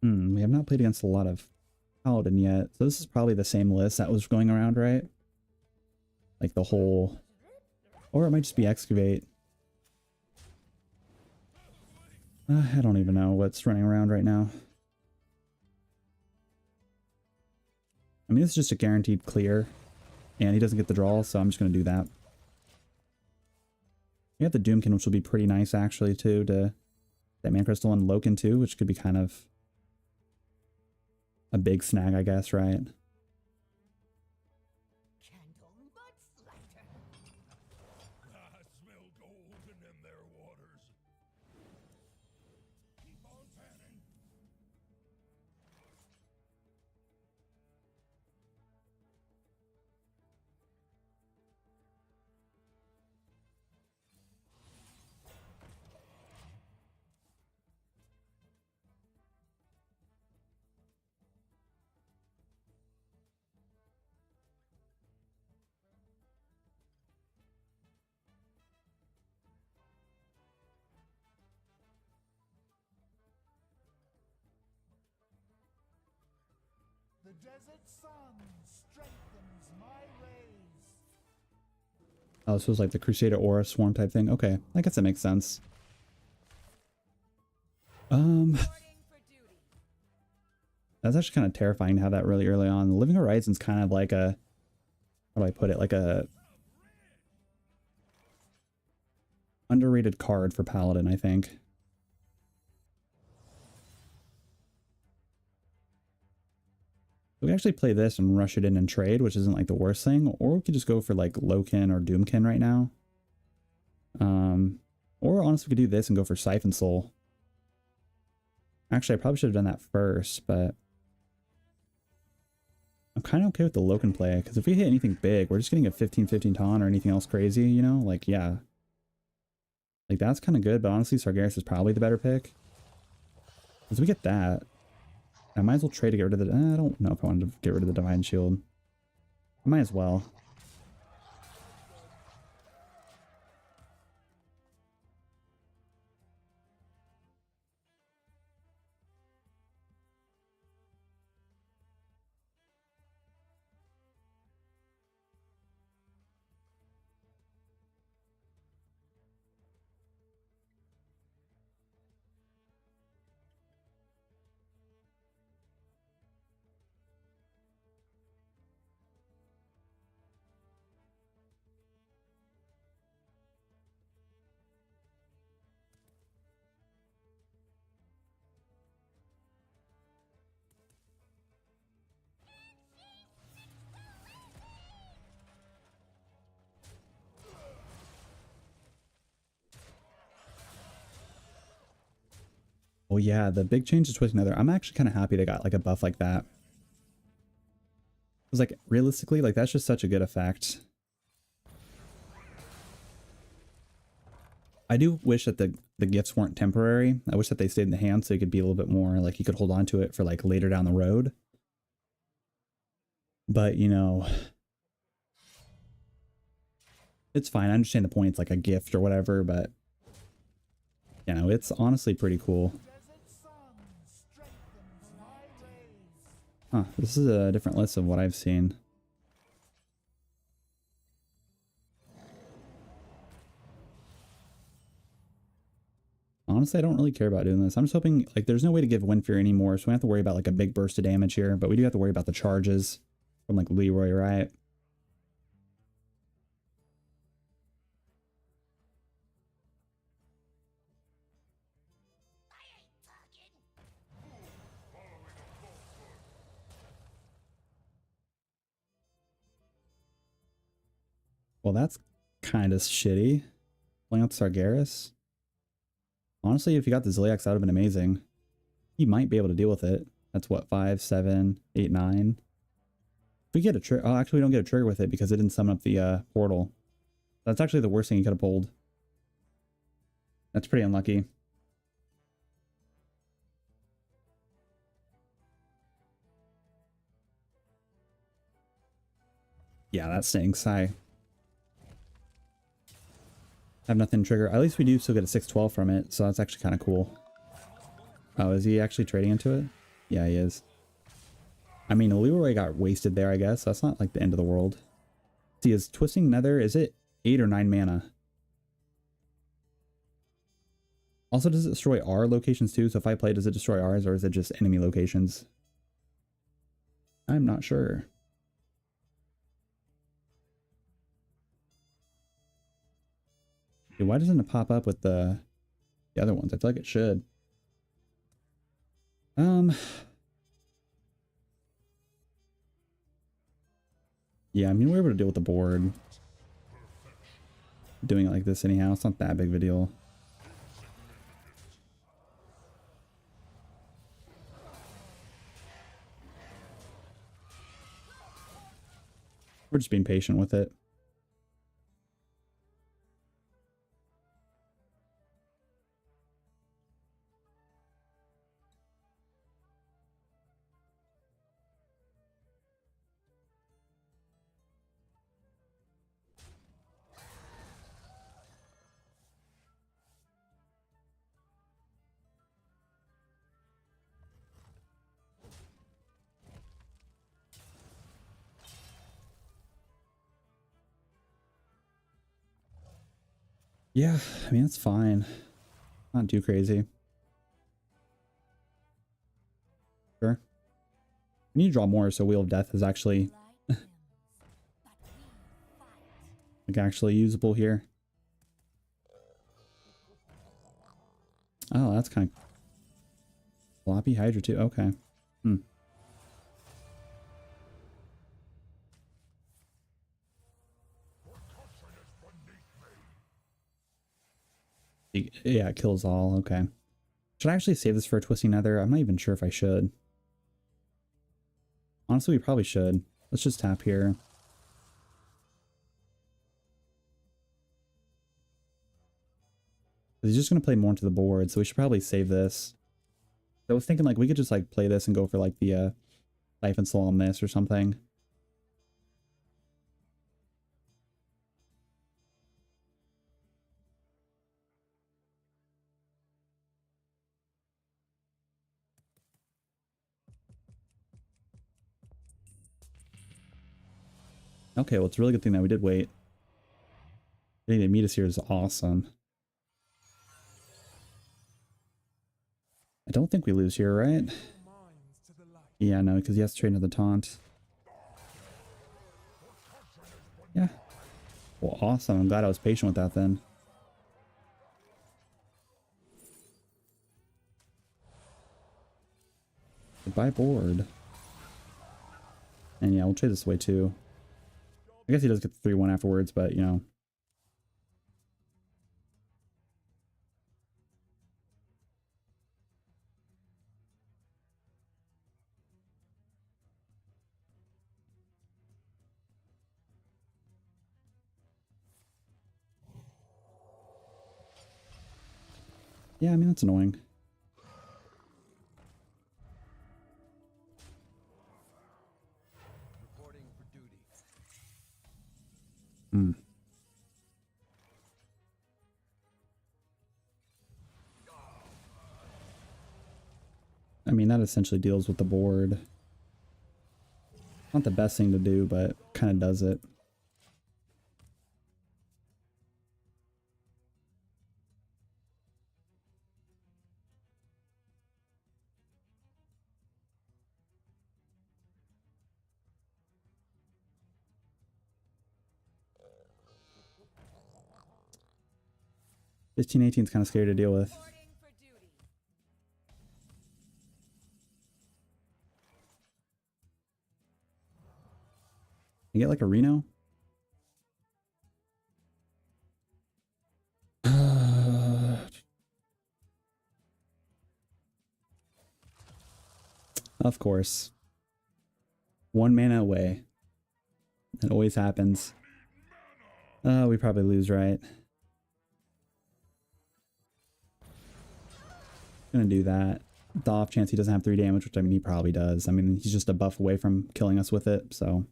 We have not played against a lot of Paladin yet. So this is probably the same list that was going around, right? Like the whole... Or it might just be Excavate. I don't even know what's running around right now. I mean, it's just a guaranteed clear. And he doesn't get the draw, so I'm just going to do that. We have the Doomkin, which will be pretty nice, actually, too, to that Man Crystal and Loken, too, which could be kind of a big snag, I guess, right? The desert sun strengthens my rays. Oh, so it was like the Crusader Aura Swarm type thing. Okay, I guess that makes sense. That's actually kind of terrifying to have that really early on. The Living Horizon's kind of like a... How do I put it? Like a... underrated card for Paladin, I think. We can actually play this and rush it in and trade, which isn't like the worst thing. Or we could just go for like Loken or Doomkin right now. Or honestly, we could do this and go for Siphon Soul. Actually, I probably should have done that first, but... I'm kind of okay with the Loken play, because if we hit anything big, we're just getting a 15-15 taunt or anything else crazy, you know? Like, yeah. Like, that's kind of good, but honestly, Sargeras is probably the better pick. Because we get that. I might as well trade to get rid of the... I don't know if I wanted to get rid of the Divine Shield. I might as well. Oh yeah, the big change to Twisting Nether. I'm actually kind of happy they got like a buff like that. Because like realistically, like that's just such a good effect. I do wish that the gifts weren't temporary. I wish that they stayed in the hand so you could be a little bit more like you could hold on to it for like later down the road. But you know, it's fine. I understand the point. It's like a gift or whatever, but you know, it's honestly pretty cool. Huh, this is a different list of what I've seen. Honestly, I don't really care about doing this. I'm just hoping, like, there's no way to give Windfear anymore, so we don't have to worry about, like, a big burst of damage here, but we do have to worry about the charges from, like, Leroy, right? Well, that's kind of shitty. Playing out the Sargeras. Honestly, if you got the Ziliax, that would have been amazing. He might be able to deal with it. That's what, 5, 7, 8, 9. If we get a trigger, oh, actually we don't get a trigger with it because it didn't summon up the portal. That's actually the worst thing he could have pulled. That's pretty unlucky. Yeah, that stinks. I have nothing to trigger. At least we do still get a 612 from it, so that's actually kind of cool. Oh, is he actually trading into it? Yeah, he is. I mean, Leroy got wasted there, I guess. That's not like the end of the world. See, is Twisting Nether, is it 8 or 9 mana? Also, does it destroy our locations too? So if I play, does it destroy ours or is it just enemy locations? I'm not sure. Dude, why doesn't it pop up with the other ones? I feel like it should. Yeah, I mean, we're able to deal with the board. Doing it like this anyhow, it's not that big of a deal. We're just being patient with it. Yeah, I mean, it's fine. Not too crazy. Sure. We need to draw more so Wheel of Death is actually like actually usable here. Oh, that's kind of floppy Hydra too. Okay. Hmm. Yeah, it kills all. Okay. Should I actually save this for a Twisting Nether? I'm not even sure if I should. Honestly, we probably should. Let's just tap here. He's just going to play more into the board, so we should probably save this. I was thinking like we could just like play this and go for like the Siphon Soul on this or something. Okay, well, it's a really good thing that we did wait. Getting to meet us here is awesome. I don't think we lose here, right? Yeah, no, because he has to trade into the taunt. Yeah. Well, awesome. I'm glad I was patient with that then. Goodbye board. And yeah, we'll trade this away too. I guess he does get the 3-1 afterwards, but you know. Yeah, I mean, that's annoying. Reporting for duty. Hmm. I mean, that essentially deals with the board. Not the best thing to do, but kind of does it. Fifteen 18 is kind of scary to deal with. Reporting for duty. You get like a Reno? Of course. 1 mana away. It always happens. We probably lose, right? Gonna do that. The off chance he doesn't have 3 damage, which I mean he probably does. I mean he's just a buff away from killing us with it, so.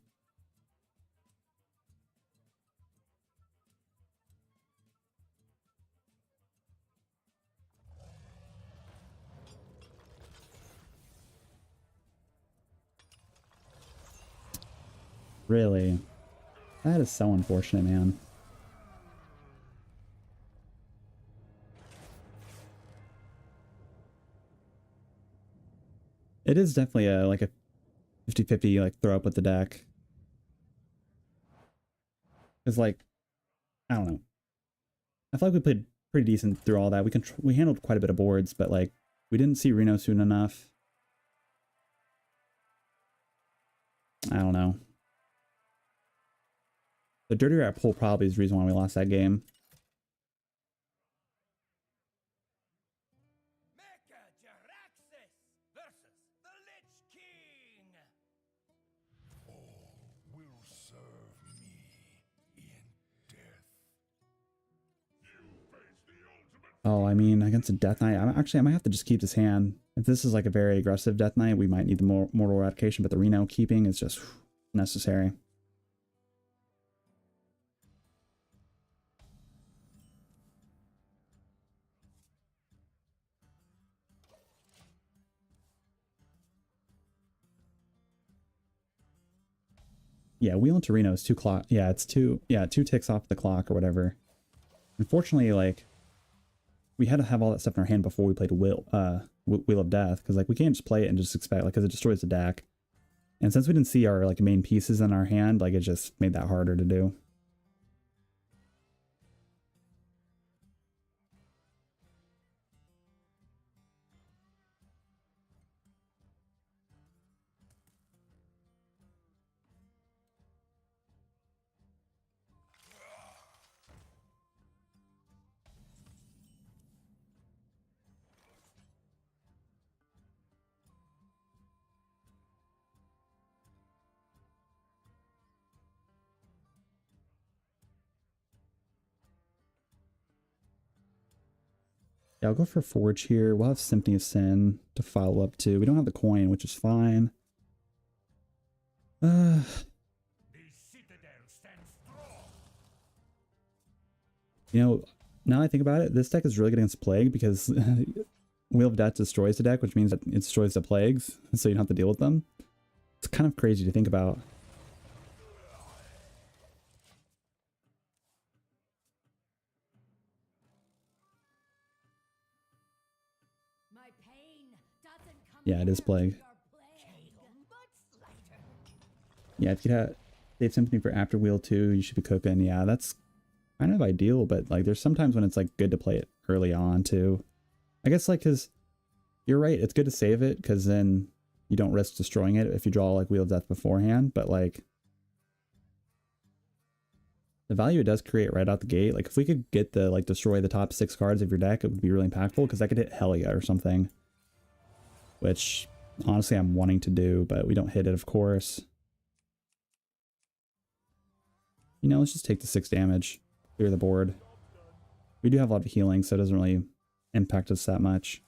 Really? That is so unfortunate, man. It is definitely a like a 50-50 like throw up with the deck. Cause like, I don't know. I feel like we played pretty decent through all that. We handled quite a bit of boards, but like we didn't see Reno soon enough. I don't know. The dirty rat pull probably is the reason why we lost that game. Mecha Jaraxxus versus the Lich King. All will serve me in death. You face the ultimate. Oh, I mean, against a Death Knight, I might have to just keep this hand. If this is like a very aggressive Death Knight, we might need the Mortal Eradication, but the Reno keeping is just necessary. Yeah, Wheel into Reno is 2 clock. Yeah, it's 2 ticks off the clock or whatever. Unfortunately, like, we had to have all that stuff in our hand before we played Wheel of Death, because like we can't just play it and just expect, like, because it destroys the deck. And since we didn't see our like main pieces in our hand, like it just made that harder to do. Yeah, I'll go for Forge here. We'll have Symphony of Sin to follow up to. We don't have the coin, which is fine. The citadel stands strong. You know, now I think about it, this deck is really good against Plague because Wheel of Death destroys the deck, which means that it destroys the plagues, so you don't have to deal with them. It's kind of crazy to think about. My pain doesn't come Yeah, it is Plague. your plague. Yeah, if you had Save Symphony for after Wheel 2, you should be cooking. Yeah, that's kind of ideal, but like there's sometimes when it's like good to play it early on too. I guess like because you're right, it's good to save it because then you don't risk destroying it if you draw like Wheel of Death beforehand, but like the value it does create right out the gate, like if we could get the like destroy the top 6 cards of your deck, it would be really impactful because that could hit Helia or something, which honestly I'm wanting to do, but we don't hit it, of course. You know, let's just take the 6 damage, clear the board. We do have a lot of healing, so it doesn't really impact us that much.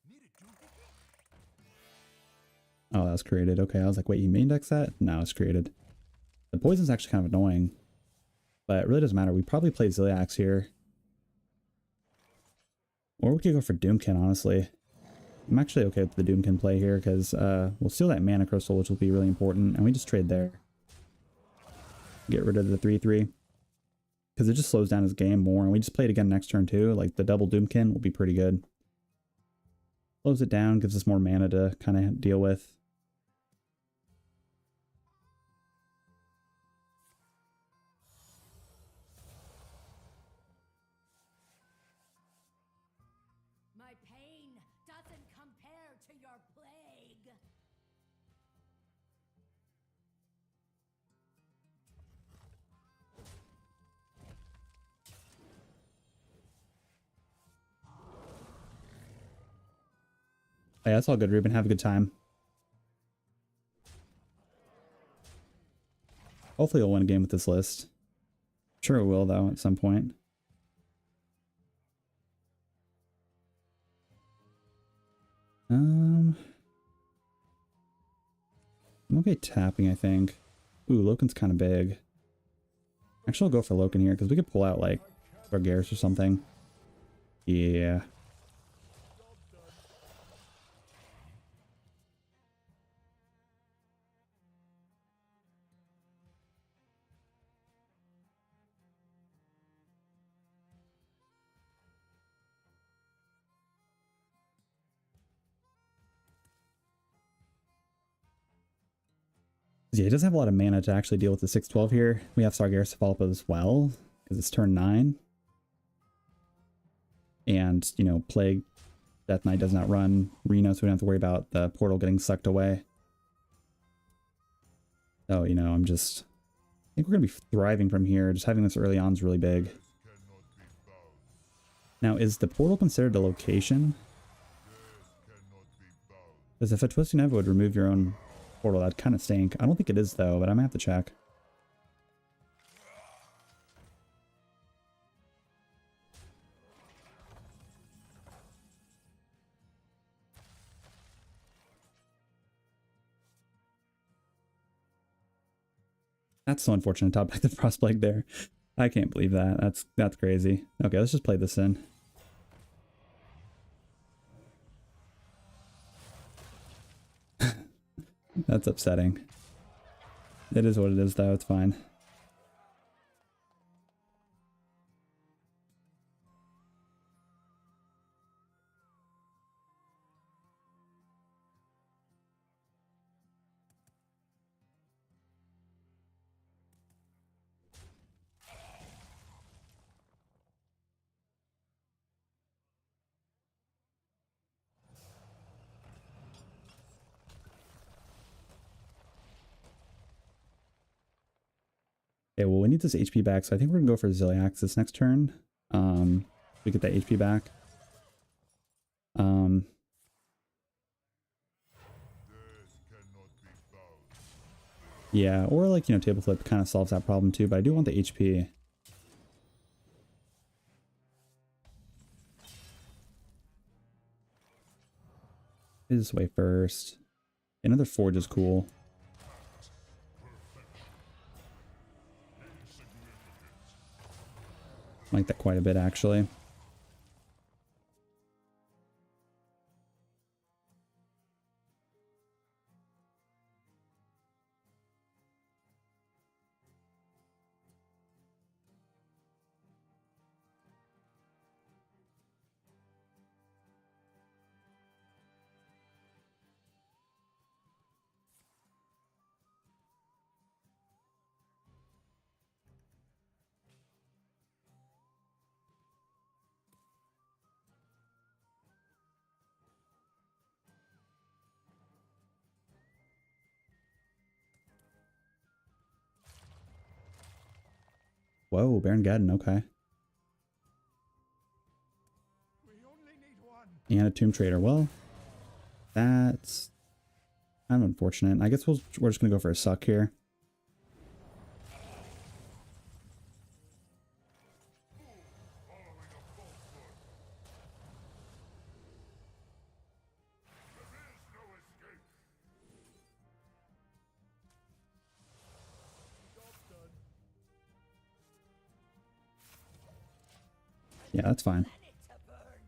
Need a doohickey? Oh, that was created. Okay, I was like, wait, you main dex that? No, it's created. The poison's actually kind of annoying, but it really doesn't matter. We probably play Ziliax here. Or we could go for Doomkin, honestly. I'm actually okay with the Doomkin play here because we'll steal that mana crystal, which will be really important, and we just trade there. Get rid of the 3/3. Because it just slows down his game more, and we just play it again next turn too. Like the double Doomkin will be pretty good. Slows it down, gives us more mana to kind of deal with. My pain doesn't compare to your plague. Yeah, that's all good, Ruben. Have a good time. Hopefully we'll win a game with this list. Sure it will, though, at some point. I'm okay tapping, I think. Ooh, Loken's kind of big. Actually, I'll go for Loken here, because we could pull out, like, Vargaris or something. Yeah. Yeah, he doesn't have a lot of mana to actually deal with the 6/12 here. We have Sargeras to follow up as well, because it's turn 9. And, you know, Plague, Death Knight does not run Reno, so we don't have to worry about the portal getting sucked away. So, you know, I think we're going to be thriving from here. Just having this early on is really big. Now, is the portal considered a location? Because if a Twisting Neva would remove your own portal, that'd kind of stink. I don't think it is, though, but I'm going to have to check. That's so unfortunate. Top back the Frostplague there. I can't believe that. That's crazy. Okay, let's just play this in. That's upsetting. It is what it is, though. It's fine. Okay, well, we need this HP back, so I think we're gonna go for Ziliax this next turn. We get that HP back. Yeah, or like, you know, table flip kind of solves that problem too, but I do want the HP. This way first. Another forge is cool. I like that quite a bit, actually. Whoa, Baron Geddon, okay. We only need one. And a Tomb Trader. Well, that's kind of unfortunate. I guess we're just gonna go for a suck here. Yeah, that's fine. Planet to burn.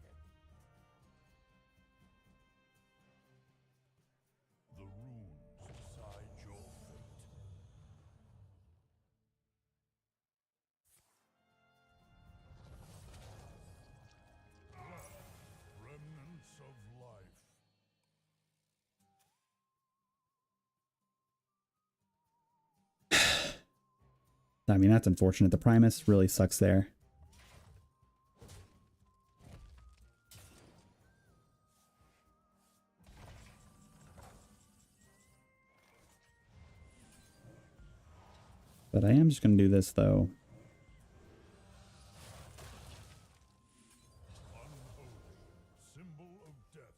The runes decide your fate. Remnants of life. I mean, that's unfortunate. The Primus really sucks there. But I am just going to do this, though. Unholy. Symbol of death.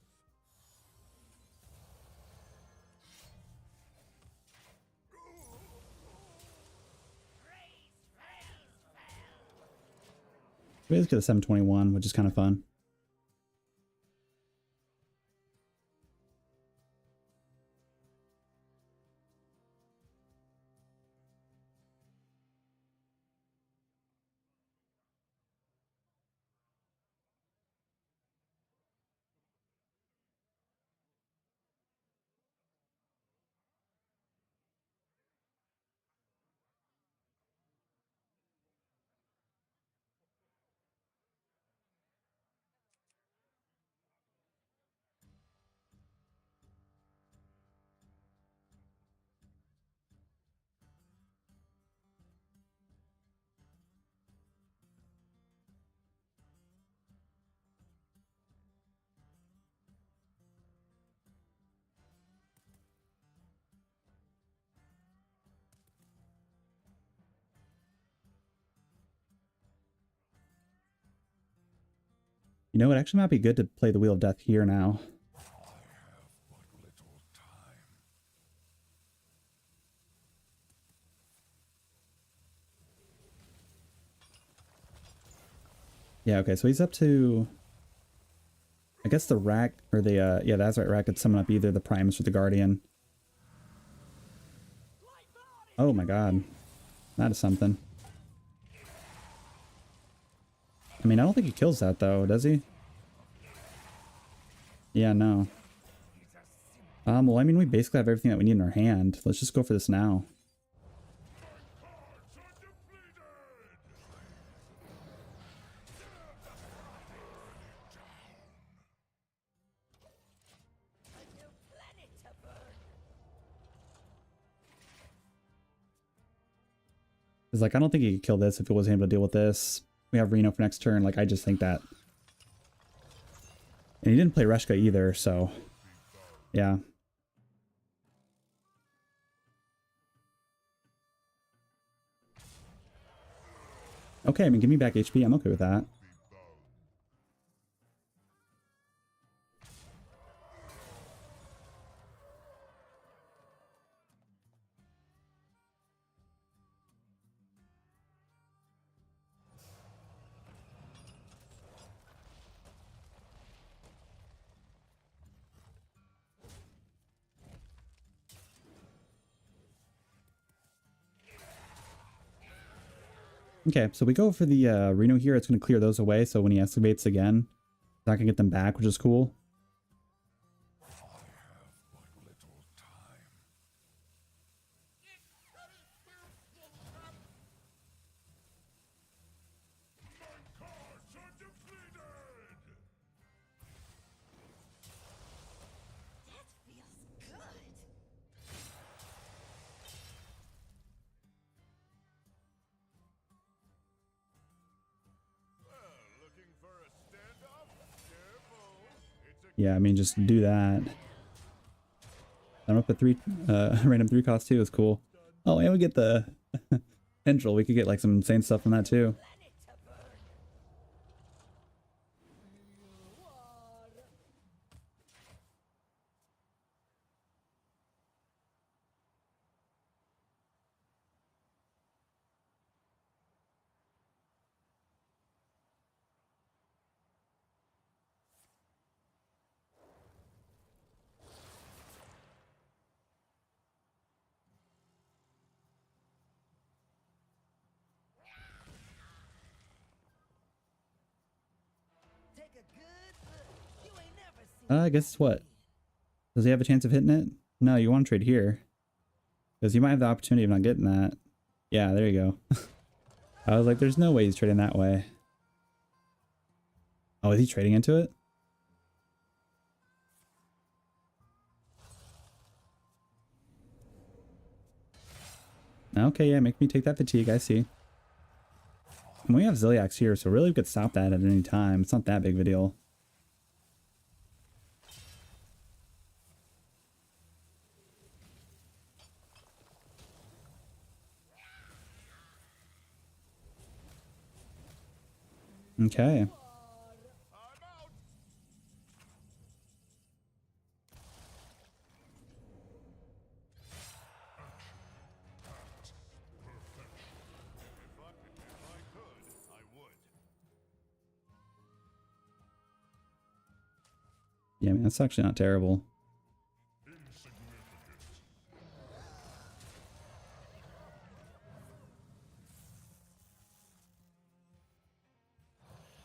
We just get a 721, which is kind of fun. You know, it actually might be good to play the Wheel of Death here now. I have but little time. Yeah, okay, so he's up to... I guess the Rack, or the, yeah, that's right, Rack could summon up either the Primus or the Guardian. Oh my god. That is something. I mean, I don't think he kills that, though, does he? Yeah, no. Well, I mean, we basically have everything that we need in our hand. Let's just go for this now. A new planet to burn. It's like, I don't think he could kill this if it wasn't able to deal with this. We have Reno for next turn. Like, I just think that. And he didn't play Reshka either, so... Yeah. Okay, I mean, give me back HP. I'm okay with that. Okay, so we go for the Reno here. It's going to clear those away, so when he excavates again, I can get them back, which is cool. I have but little time. My cards are depleted! That feels good. Looking for a standoff? Careful. It's a Yeah, I mean, just do that. I'm up at 3, random 3 cost too. Is cool. Oh, and we get the Potential. We could get like some insane stuff from that too. Planet to burn. Take a good look. You ain't never seen I guess what? Does he have a chance of hitting it? No, you want to trade here. Because you might have the opportunity of not getting that. Yeah, there you go. I was like, there's no way he's trading that way. Oh, is he trading into it? Okay, yeah, make me take that fatigue, I see. And we have Ziliax here, so really we could stop that at any time. It's not that big of a deal. Okay. I'm out. If I could, I would. Yeah, I mean, that's actually not terrible.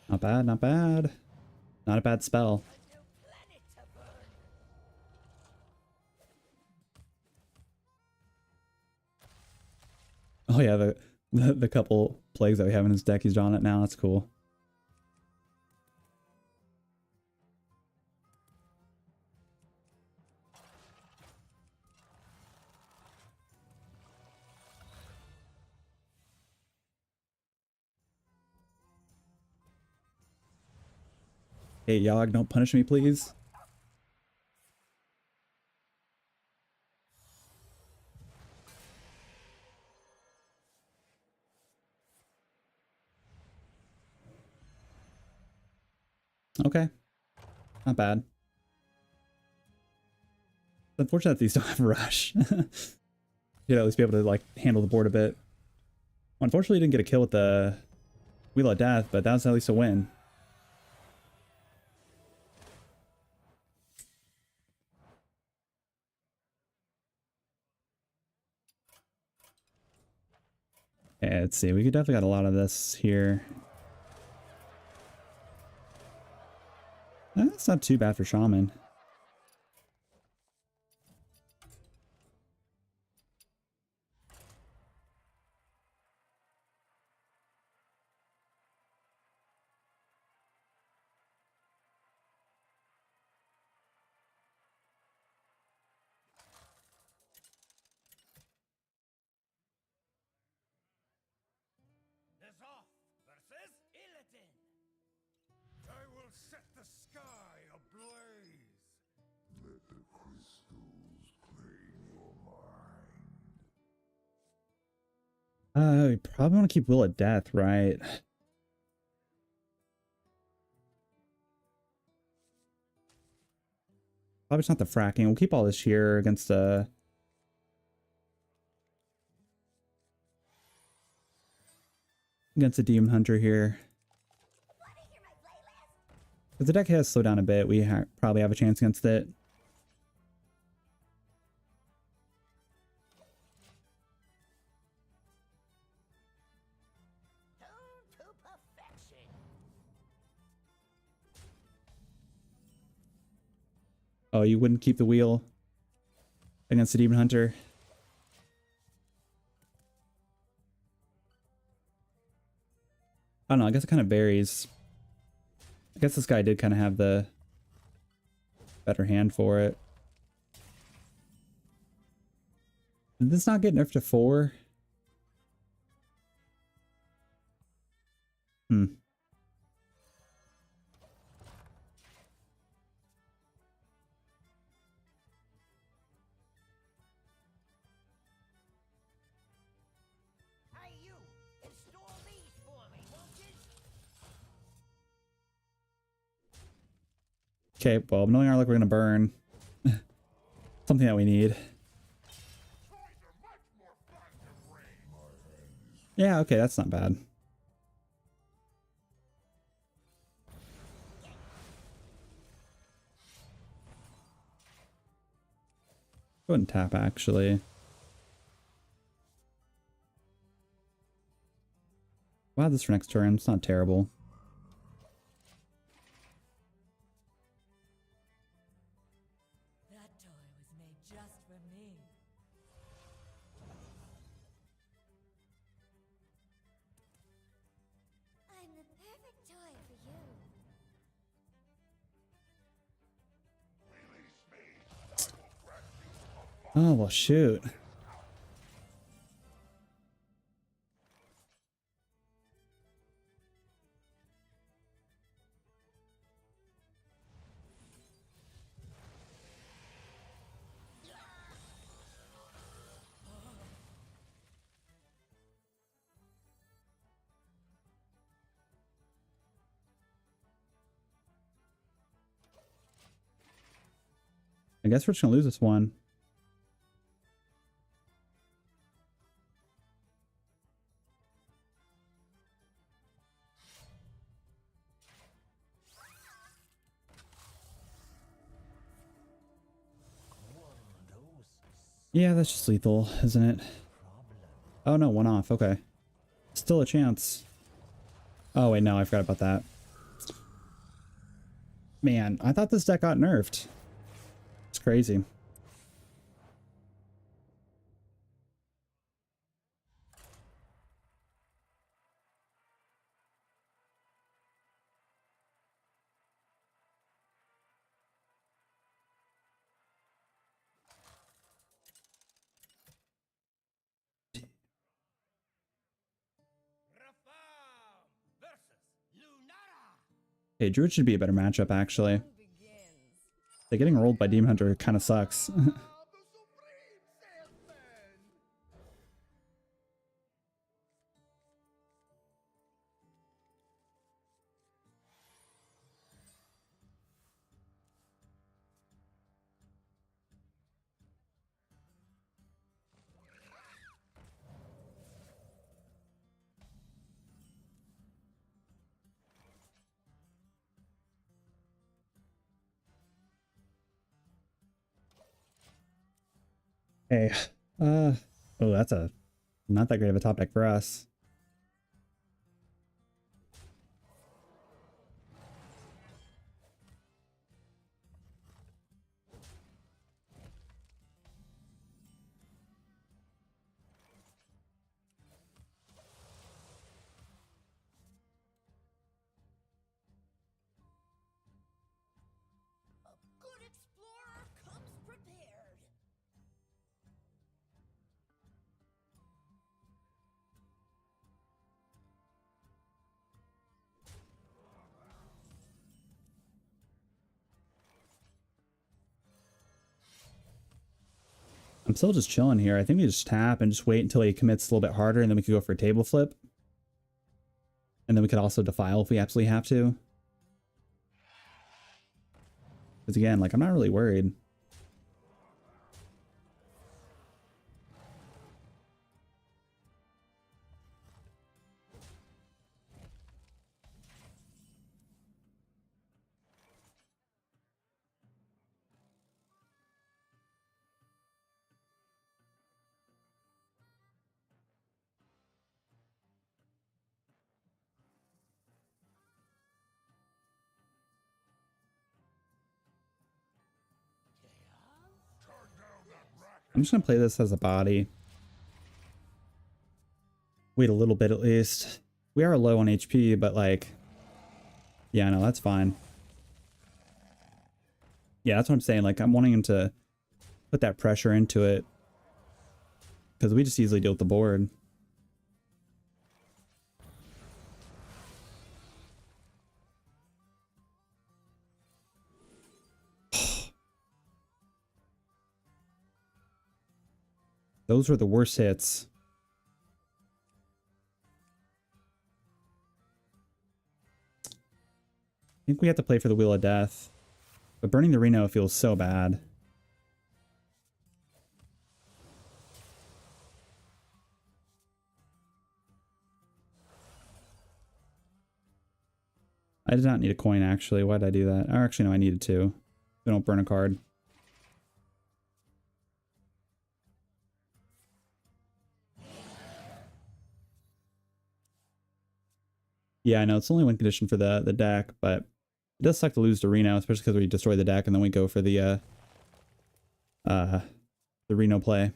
Not bad, not bad. Not a bad spell. a new planet to burn. Oh yeah, the couple plagues that we have in his deck, he's drawing it now. That's cool. Hey, Yogg, don't punish me, please. Okay. Not bad. It's unfortunate that these don't have rush. You'd at least be able to, like, handle the board a bit. Well, unfortunately, didn't get a kill with the Wheel of Death, but that was at least a win. Okay, let's see. We could definitely got a lot of this here. That's not too bad for Shaman. Off versus Illidan. I will set the sky ablaze. Let the crystals claim your mind. We probably want to keep Wheel of Death, right? Probably just not the fracking. We'll keep all this here against the Demon Hunter here. If the deck has slowed down a bit, we probably have a chance against it. Tuned to perfection. Oh, you wouldn't keep the wheel against the Demon Hunter? I don't know, I guess it kind of varies. I guess this guy did kind of have the better hand for it. Did this not get nerfed to 4? Hmm. Are you Okay, well, knowing our luck, we're gonna burn. Something that we need. Yeah, okay, that's not bad. Go ahead and tap, actually. Wow, this for next turn. It's not terrible. That toy was made just for me. I'm the perfect toy for you. Oh, well, shoot. I guess we're just gonna lose this one. Yeah, that's just lethal, isn't it? Oh no, one off. Okay. Still a chance. Oh wait, no, I forgot about that. Man, I thought this deck got nerfed. It's crazy. Okay, Druid should be a better matchup, actually. Like, getting rolled by Demon Hunter kind of sucks. The Supreme Salesman! Hey, oh, that's a not that great of a top deck for us. A good explorer comes prepared. I'm still just chilling here. I think we just tap and just wait until he commits a little bit harder, and then we could go for a table flip. And then we could also defile if we absolutely have to. Because again, like, I'm not really worried. I'm just gonna play this as a body. Wait a little bit at least. We are low on HP, but like, yeah, no, that's fine. Yeah, that's what I'm saying. Like, I'm wanting him to put that pressure into it, because we just easily deal with the board. Those were the worst hits. I think we have to play for the Wheel of Death. But burning the Reno feels so bad. I did not need a coin, actually. Why did I do that? Or actually, no, I needed to. We don't burn a card. Yeah, I know. It's only one condition for the deck, but it does suck to lose to Reno, especially because we destroy the deck and then we go for the Reno play.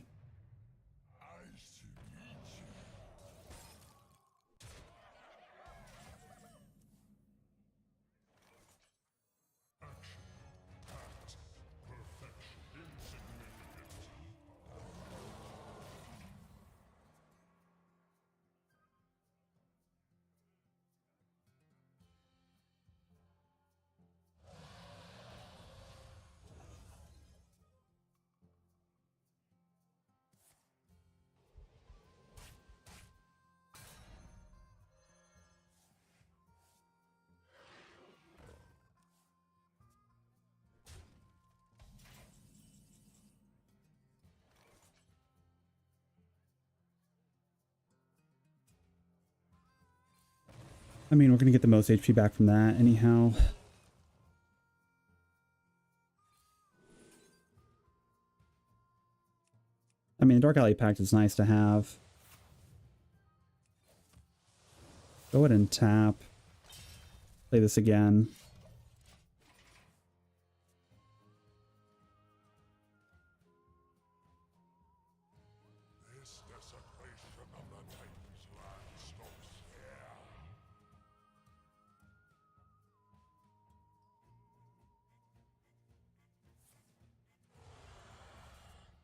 I mean, we're going to get the most HP back from that anyhow. I mean, Dark Alley Pact is nice to have. Go ahead and tap. Play this again. This desecration of the Titan's land stops here.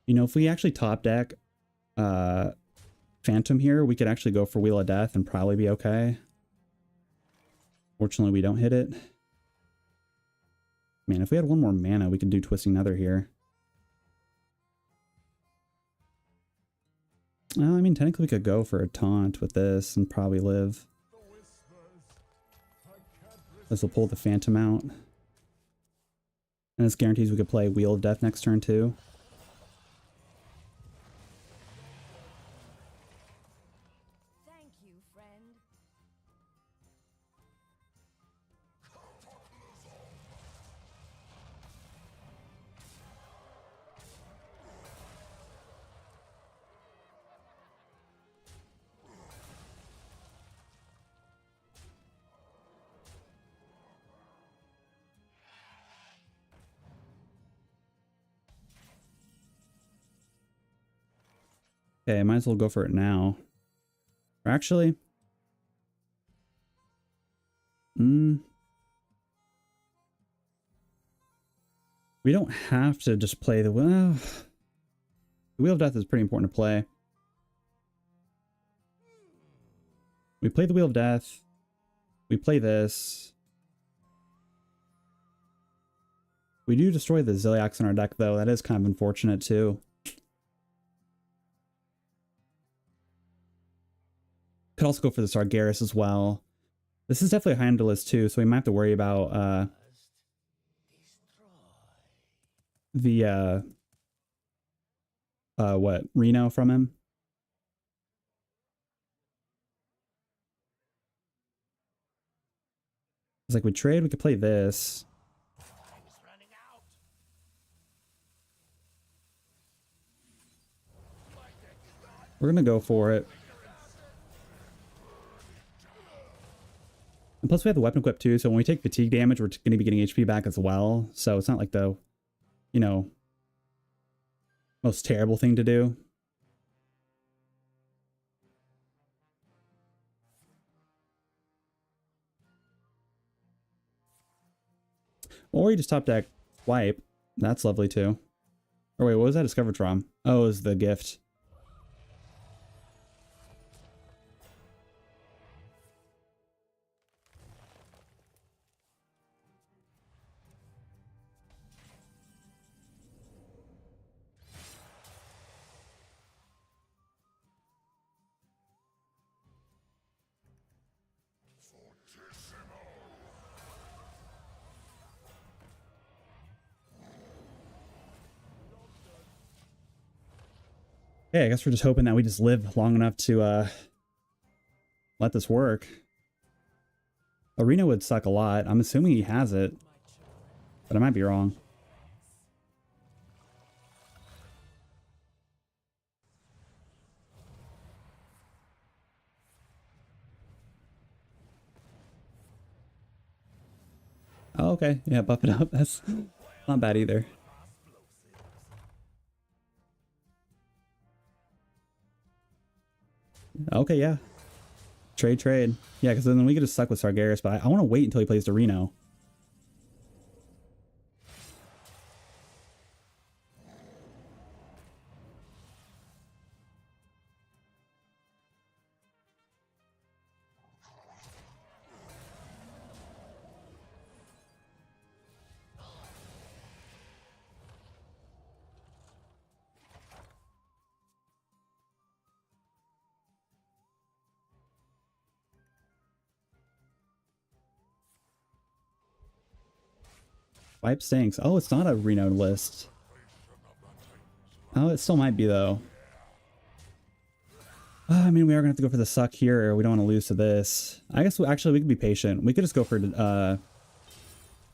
You know, if we actually top deck Phantom here, we could actually go for Wheel of Death and probably be okay. Fortunately, we don't hit it. Man, if we had one more mana, we could do Twisting Nether here. Well, I mean, technically we could go for a taunt with this and probably live. The whispers. I can't This will pull the Phantom out. And this guarantees we could play Wheel of Death next turn too. Thank you, friend. Okay, I might as well go for it now. Or actually... we don't have to just play the... Well, the Wheel of Death is pretty important to play. We play the Wheel of Death. We play this. We do destroy the Ziliax in our deck, though. That is kind of unfortunate, too. Could also go for the Sargeras as well. This is definitely a high end list, too, so we might have to worry about the what, Reno from him. It's like we trade, we could play this. We're gonna go for it. And plus we have the weapon equip too, so when we take fatigue damage, we're gonna be getting HP back as well. So it's not like the, you know, most terrible thing to do. Or you just top deck wipe. That's lovely too. Or wait, what was that discovered from? Oh, it was the gift. Okay, I guess we're just hoping that we just live long enough to let this work. Arena would suck a lot. I'm assuming he has it, but I might be wrong. Oh, okay. Yeah, buff it up. That's not bad either. Okay, yeah. Trade. Yeah, because then we could just suck with Sargeras, but I want to wait until he plays the Reno. Wipe stinks. Oh, it's not a Reno list. Oh, it still might be, though. I mean, we are going to have to go for the suck here. We don't want to lose to this. I guess actually we could be patient. We could just go for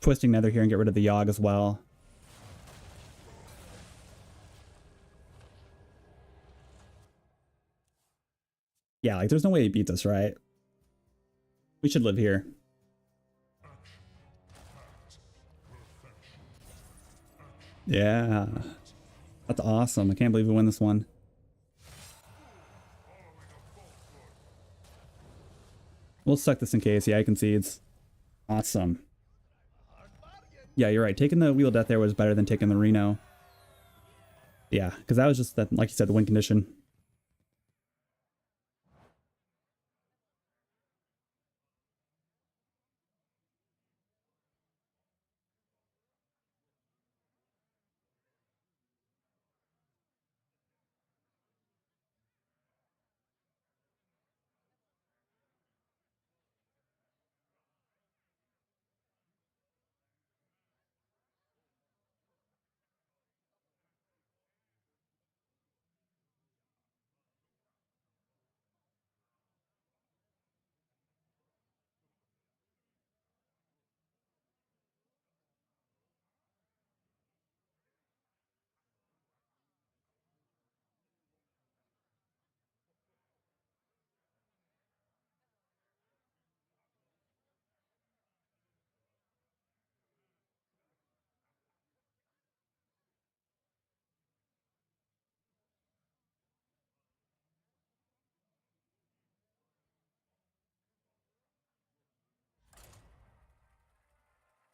Twisting Nether here and get rid of the Yogg as well. Yeah, like there's no way he beats us, right? We should live here. Yeah. That's awesome. I can't believe we win this one. We'll suck this in case. Yeah, he concedes. Awesome. Yeah, you're right. Taking the Wheel of Death there was better than taking the Reno. Yeah, because that was just, that, like you said, the win condition.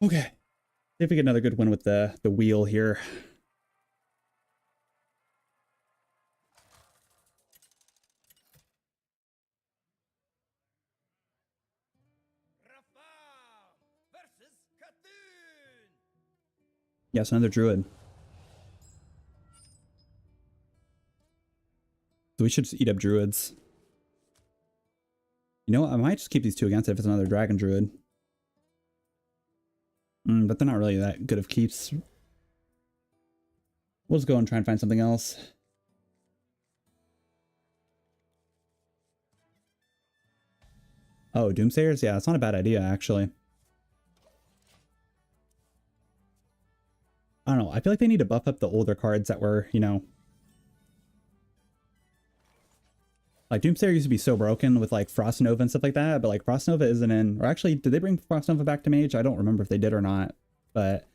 Okay. See if we get another good win with the wheel here. Yes, another druid. So we should just eat up druids. You know what? I might just keep these two against it if it's another dragon druid. But they're not really that good of keeps. We'll just go and try and find something else. Oh, Doomsayers? Yeah, it's not a bad idea, actually. I don't know. I feel like they need to buff up the older cards that were, you know... Like, Doomsayer used to be so broken with, like, Frost Nova and stuff like that, but, like, Frost Nova isn't in... Or actually, did they bring Frost Nova back to Mage? I don't remember if they did or not, but...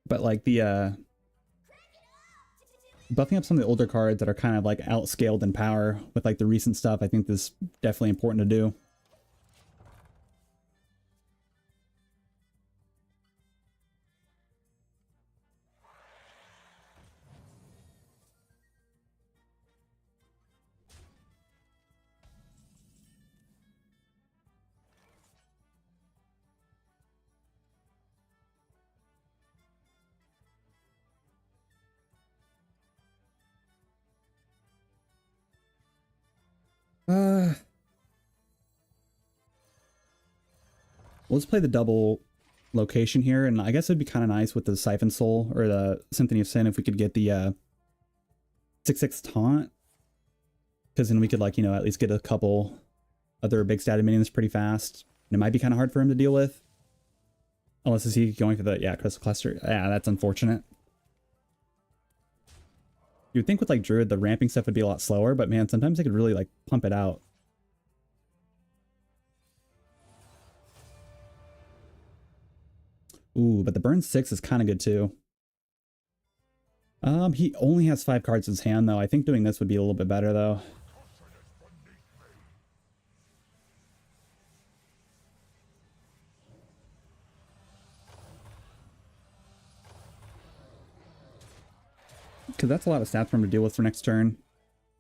But, like, the, buffing up some of the older cards that are kind of, like, outscaled in power with, like, the recent stuff, I think this is definitely important to do. Let's play the double location here, and I guess it'd be kind of nice with the Siphon Soul or the Symphony of Sin if we could get the 6/6 taunt. Because then we could, like, you know, at least get a couple other big static minions pretty fast. And it might be kind of hard for him to deal with. Unless is he going for the, yeah, Crystal Cluster. Yeah, that's unfortunate. You'd think with, like, Druid, the ramping stuff would be a lot slower. But, man, sometimes they could really, like, pump it out. Ooh, but the burn 6 is kind of good, too. He only has 5 cards in his hand, though. I think doing this would be a little bit better, though. Because that's a lot of stats for him to deal with for next turn.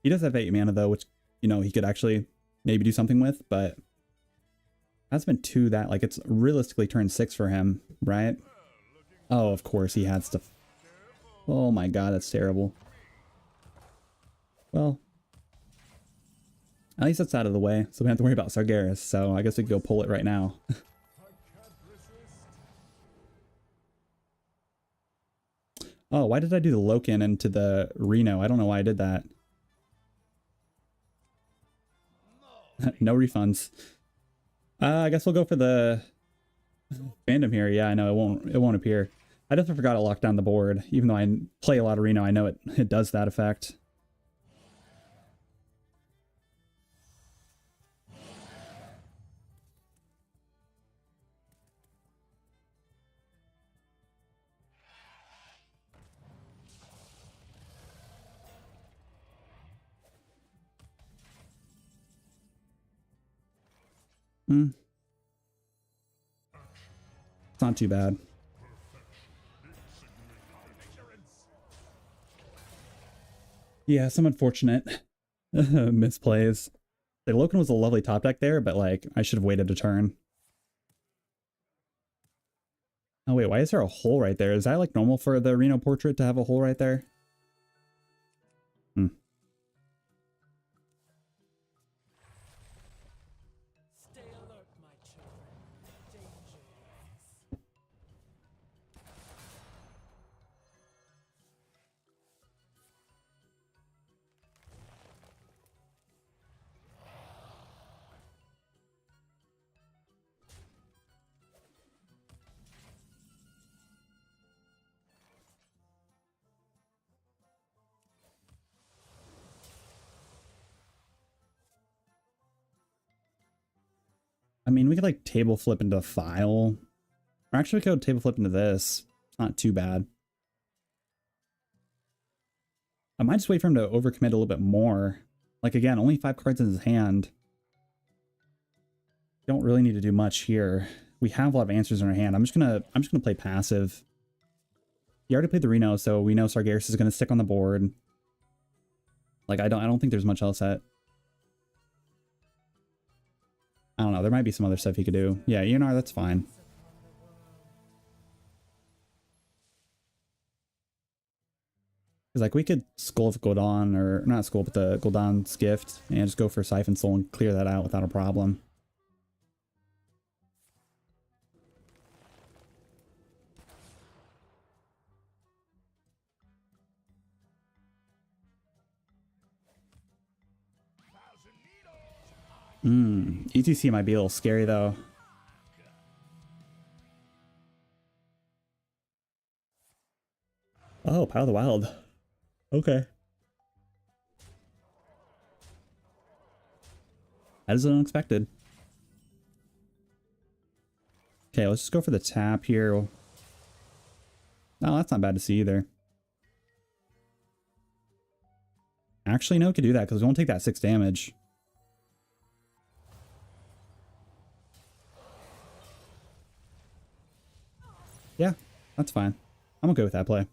He does have 8 mana, though, which, you know, he could actually maybe do something with, but that's been 2 that, like, it's realistically turn 6 for him, right? Oh, of course, he had stuff. Oh my god, that's terrible. Well, at least that's out of the way, so we don't have to worry about Sargeras, so I guess we can go pull it right now. Oh, why did I do the Loken into the Reno? I don't know why I did that. No refunds. I guess we'll go for the fandom here. Yeah, I know it won't appear. I definitely forgot to lock down the board. Even though I play a lot of Reno, I know it does that effect. Hmm. It's not too bad. Yeah, some unfortunate misplays. The Loken was a lovely top deck there, but like I should have waited a turn. Oh wait, why is there a hole right there? Is that like normal for the Reno portrait to have a hole right there? Hmm. Stay alert, my children. Danger waits. I mean, we could like table flip into file. Or actually we could table flip into this. It's not too bad. I might just wait for him to overcommit a little bit more. Like again, only 5 cards in his hand. Don't really need to do much here. We have a lot of answers in our hand. I'm just gonna play passive. He already played the Reno, so we know Sargeras is gonna stick on the board. Like I don't think there's much else that I don't know. There might be some other stuff he could do. Yeah, ENR, that's fine. Because like we could Skull of Gul'dan, or not Skull, but the Gul'dan's Gift, and just go for Siphon Soul and clear that out without a problem. ETC might be a little scary though. Oh, Power of the Wild. Okay. That is unexpected. Okay, let's just go for the tap here. No, that's not bad to see either. Actually, no, we could do that because we won't take that 6 damage. Yeah, that's fine. I'm okay with that play.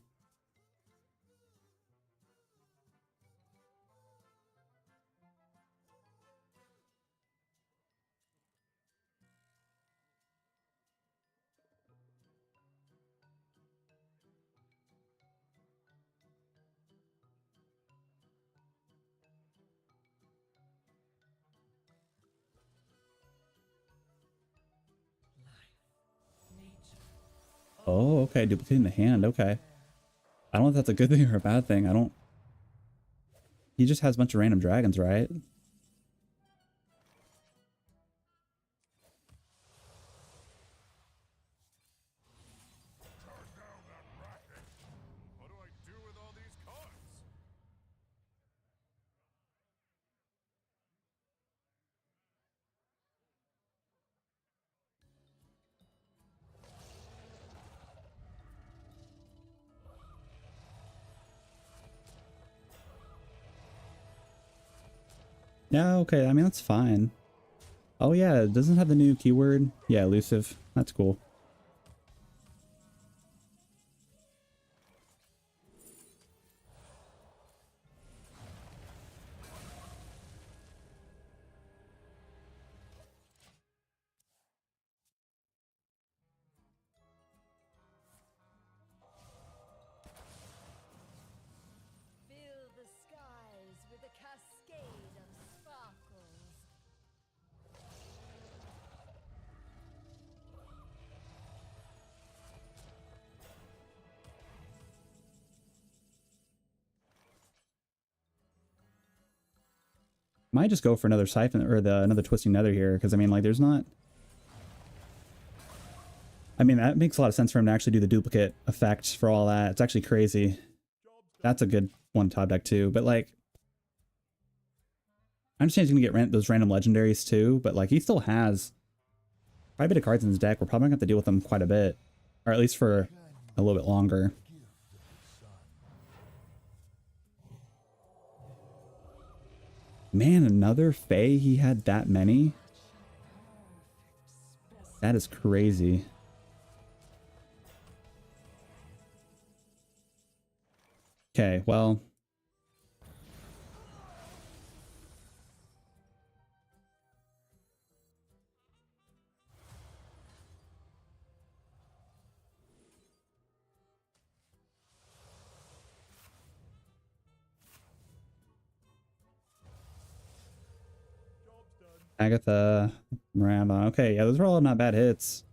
Oh, okay, duplicating the hand, okay. I don't know if that's a good thing or a bad thing. I don't... He just has a bunch of random dragons, right? What do I do with all these cards? Yeah, okay. I mean, that's fine. Oh yeah, it doesn't have the new keyword. Yeah, elusive. That's cool. Fill the skies with a cascade of sparkles. Might just go for another siphon or another twisting nether here, because I mean, like, there's not. I mean, that makes a lot of sense for him to actually do the duplicate effect for all that. It's actually crazy. That's a good one top deck too. But like, I understand he's gonna get those random legendaries too. But like, he still has quite a bit of cards in his deck. We're probably gonna have to deal with them quite a bit, or at least for a little bit longer. Man, another Fae? He had that many? That is crazy. Okay, well. Agatha, Miranda. Okay, yeah, those are all not bad hits.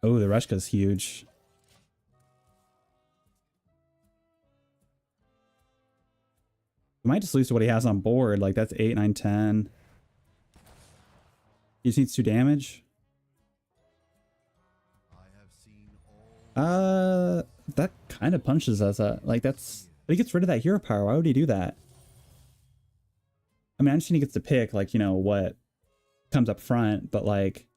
Oh, the Reshka's huge. We might just lose to what he has on board. Like, that's 8, 9, 10. He just needs 2 damage. That kind of punches us. Like, that's... But he gets rid of that hero power. Why would he do that? I mean, I understand he gets to pick, like, you know, what comes up front, but, like...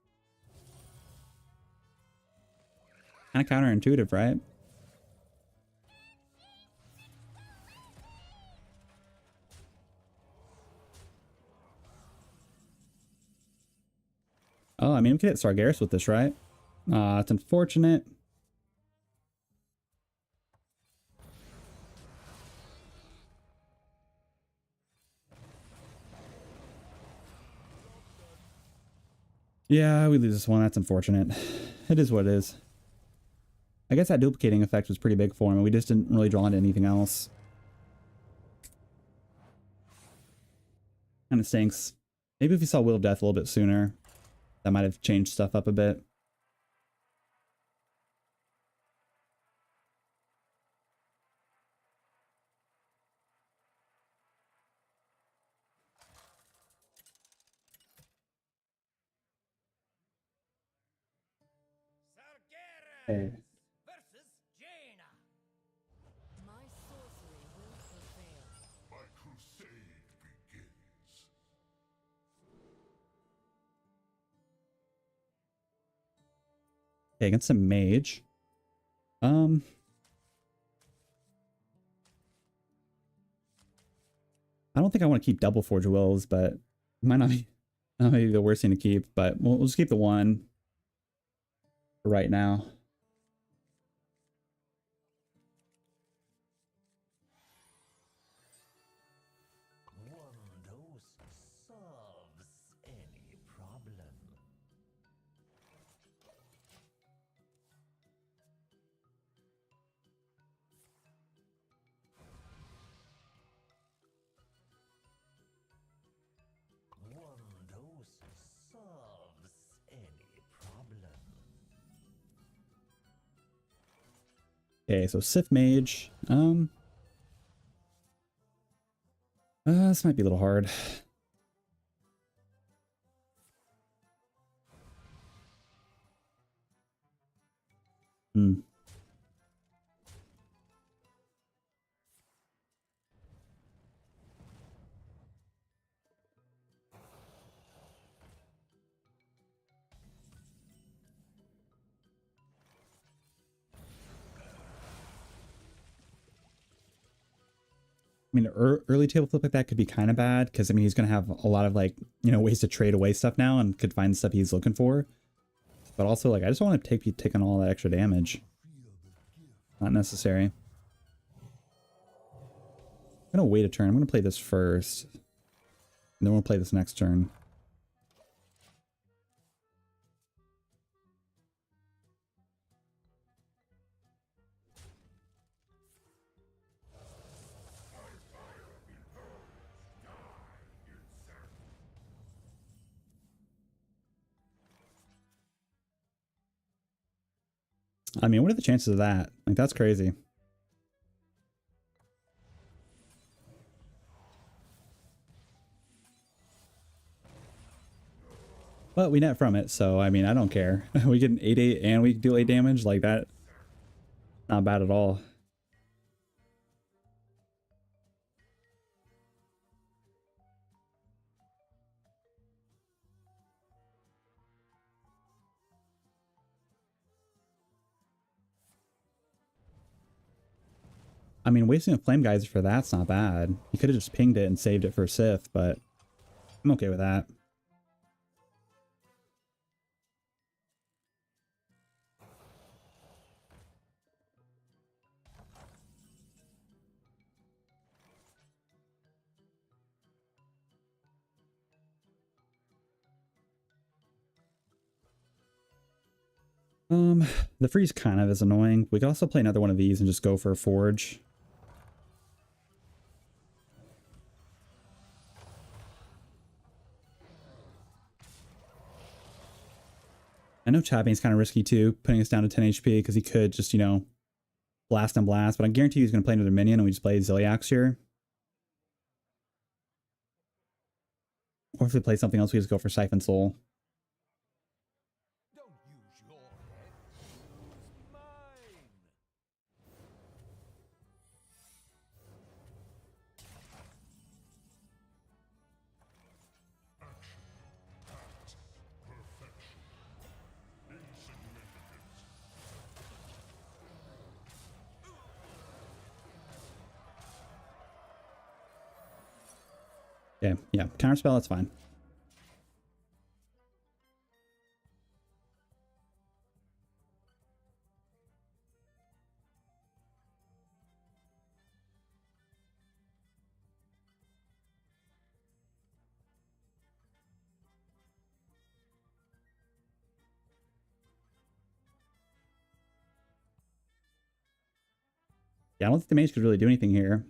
Kind of counterintuitive, right? Oh, I mean, we could hit Sargeras with this, right? It's unfortunate. Yeah, we lose this one. That's unfortunate. It is what it is. I guess that duplicating effect was pretty big for him. We just didn't really draw into anything else. Kind of stinks. Maybe if we saw Will of Death a little bit sooner, that might have changed stuff up a bit. Hey. Versus Jaina. My sorcery will prevail. My crusade begins. Okay, against a mage. I don't think I want to keep double Forge of Wills, but it might not be the worst thing to keep, but we'll just keep the one for right now. One dose solves any problem. One dose solves any problem. Okay, so Sith Mage. This might be a little hard. Hmm. I mean, early table flip like that could be kind of bad because I mean he's gonna have a lot of like ways to trade away stuff now and could find stuff he's looking for. But also like I just don't want to take on all that extra damage. Not necessary. I'm gonna wait a turn. I'm gonna play this first, and then we'll play this next turn. I mean, what are the chances of that? Like, that's crazy. But we net from it, so I mean, I don't care. We get an 8/8 and we do 8 damage like that. Not bad at all. I mean, wasting a Flame Geyser for that's not bad. He could have just pinged it and saved it for Sith, but I'm okay with that. The freeze kind of is annoying. We could also play another one of these and just go for a Forge. I know Chapping's kind of risky too, putting us down to 10 HP because he could just, blast and blast, but I guarantee he's going to play another minion and we just play Ziliax here. Or if we play something else, we just go for Siphon Soul. Don't use your head. Use mine. Yeah, yeah. Counterspell, that's fine. Yeah, I don't think the mage could really do anything here.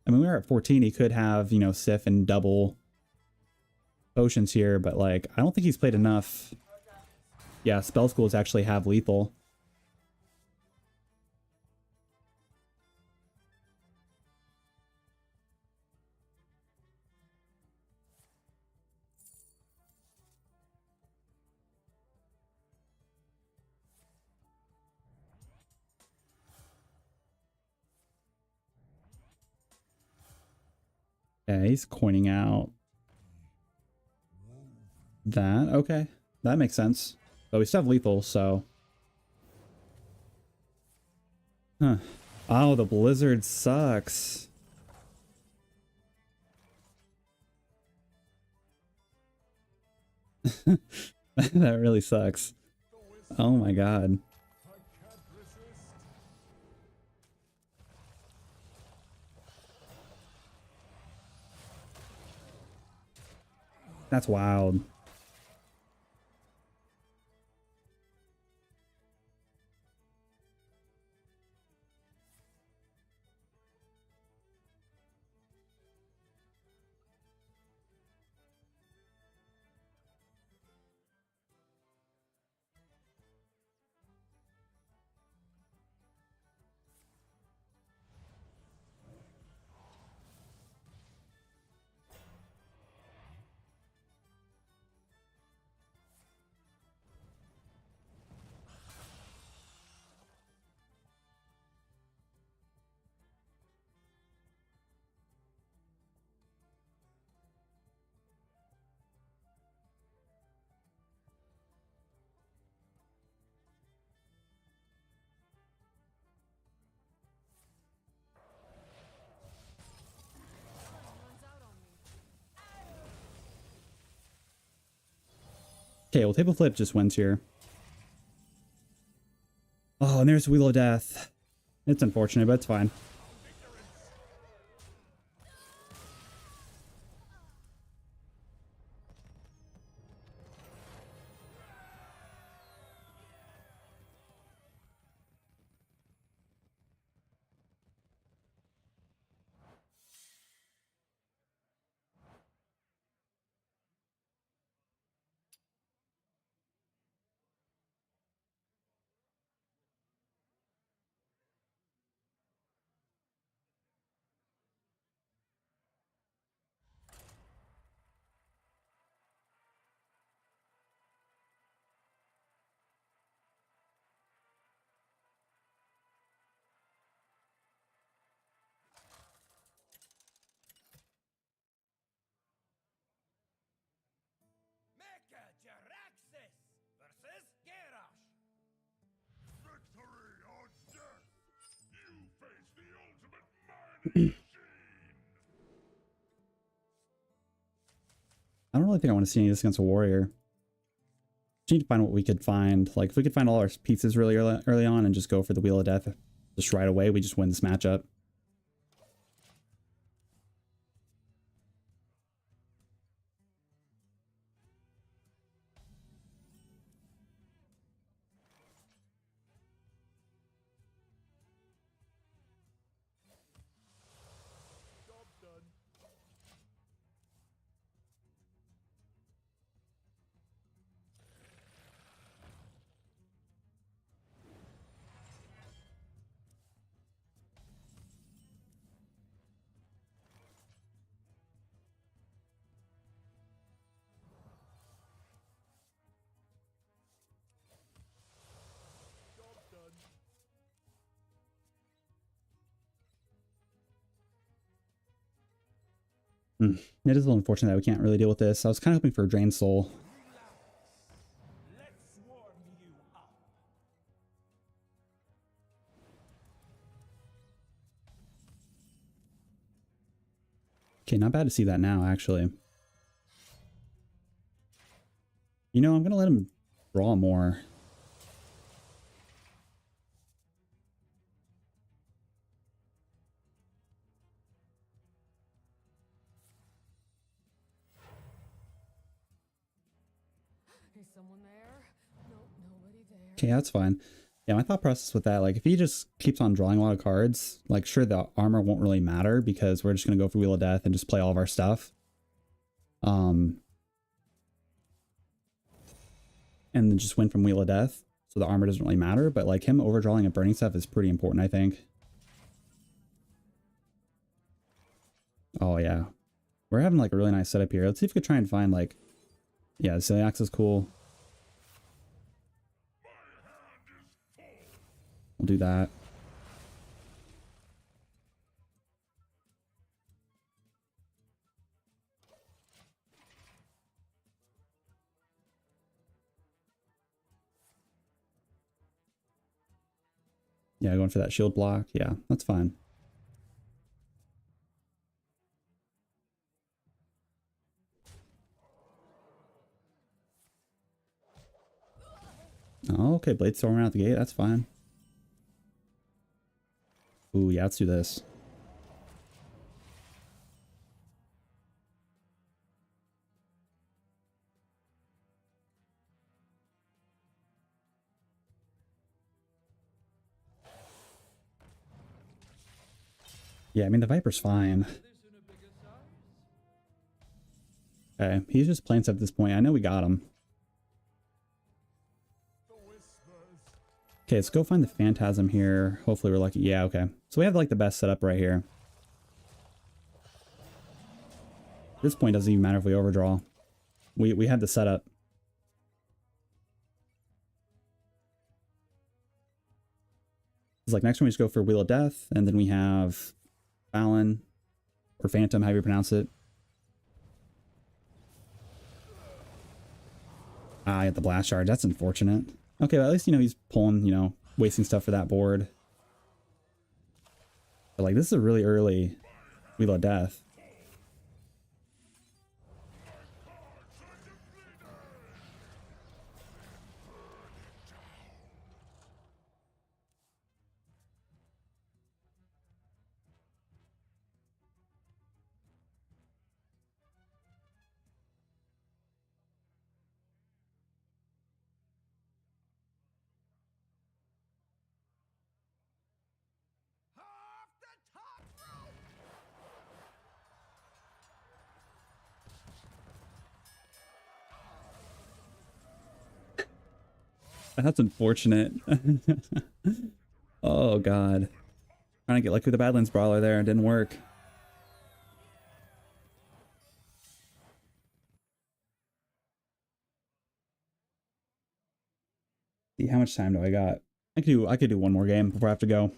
I mean, we were at 14. He could have, Sif and double potions here, but like, I don't think he's played enough. Yeah, spell schools actually have lethal. Yeah, he's coining out that. Okay, that makes sense. But we still have lethal, so. Huh. Oh, the blizzard sucks. That really sucks. Oh my god. I can't resist. That's wild. Okay, well, table flip just wins here. Oh, and there's Wheel of Death. It's unfortunate, but it's fine. Mecha Jaraxxus versus Garrosh. Victory or death! You face the ultimate man machine! I don't really think I want to see any of this against a warrior. Just need to find what we could find. Like, if we could find all our pieces really early on and just go for the Wheel of Death just right away, we just win this matchup. Job done. Job done. It is a little unfortunate that we can't really deal with this. I was kind of hoping for a Drain Soul. Let's swarm you up. Okay, not bad to see that now, actually. You know, I'm going to let him draw more. Is someone there? Nope, nobody there. Okay, that's fine. Yeah, my thought process with that, like, if he just keeps on drawing a lot of cards, like, sure, the armor won't really matter because we're just going to go for Wheel of Death and just play all of our stuff. And then just win from Wheel of Death, so the armor doesn't really matter, but, like, him overdrawing and burning stuff is pretty important, I think. Oh, yeah. We're having, like, a really nice setup here. Let's see if we could try and find, like... Yeah, the Celiax is cool. We'll do that. Yeah, going for that shield block. Yeah, that's fine. Oh, okay, Blade Storm out the gate. That's fine. Ooh, yeah, let's do this. Yeah, I mean, the Viper's fine. Okay, he's just playing stuff at this point. I know we got him. The whispers. Okay, let's go find the Phantasm here. Hopefully we're lucky. Yeah, okay. So we have, like, the best setup right here. At this point, it doesn't even matter if we overdraw. We had the setup. It's like, next one we just go for Wheel of Death, and then we have Fallon, or Phantom, however you pronounce it. Ah, I got the Blast Charge. That's unfortunate. Okay, well, at least, you know, he's pulling, you know, wasting stuff for that board. But, like, this is a really early Wheel of Death. That's unfortunate. Oh god. Trying to get lucky with the Badlands Brawler there. It didn't work. See, how much time do I got? I could do one more game before I have to go.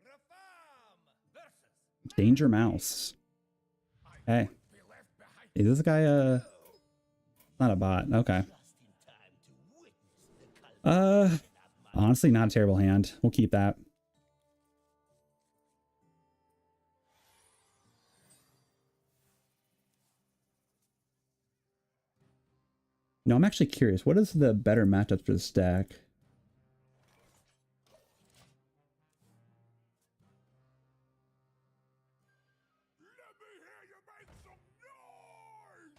Rafam versus Danger Mouse. Hey. be left behind. Is this guy not a bot? Okay. Just in time to witness the culmination of my Honestly, not a terrible hand. We'll keep that. No, I'm actually curious. What is the better matchup for this deck? Let me hear you make some noise!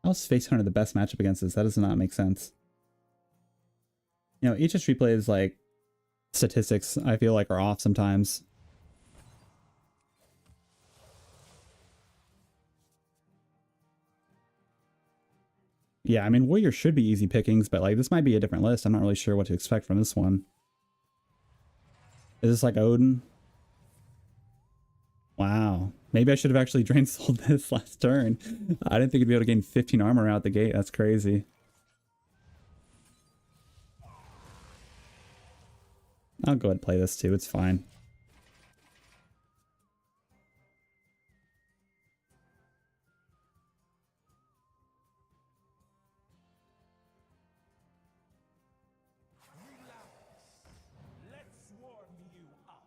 How's Face Hunter the best matchup against this? That does not make sense. You know, HS replays like statistics I feel like are off sometimes. Yeah, I mean Warrior should be easy pickings, but like this might be a different list. I'm not really sure what to expect from this one. Is this like Odin? Wow. Maybe I should have actually drain sold this last turn. I didn't think I'd be able to gain 15 armor out the gate. That's crazy. I'll go ahead and play this too. It's fine. Let's warm you up.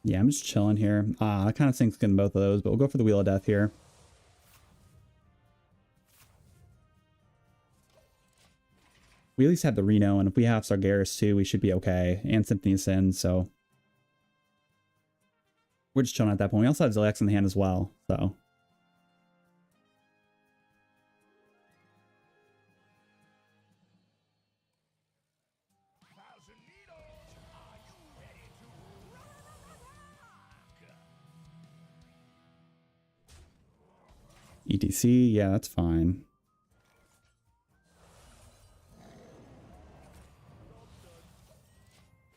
Yeah, I'm just chilling here. I kind of think getting both of those, but we'll go for the Wheel of Death here. We at least have the Reno, and if we have Sargeras too, we should be okay. And Symphony of Sin, so we're just chilling at that point. We also have Ziliax in the hand as well, so. Thousand Needles, are you ready to rock? ETC, yeah, that's fine.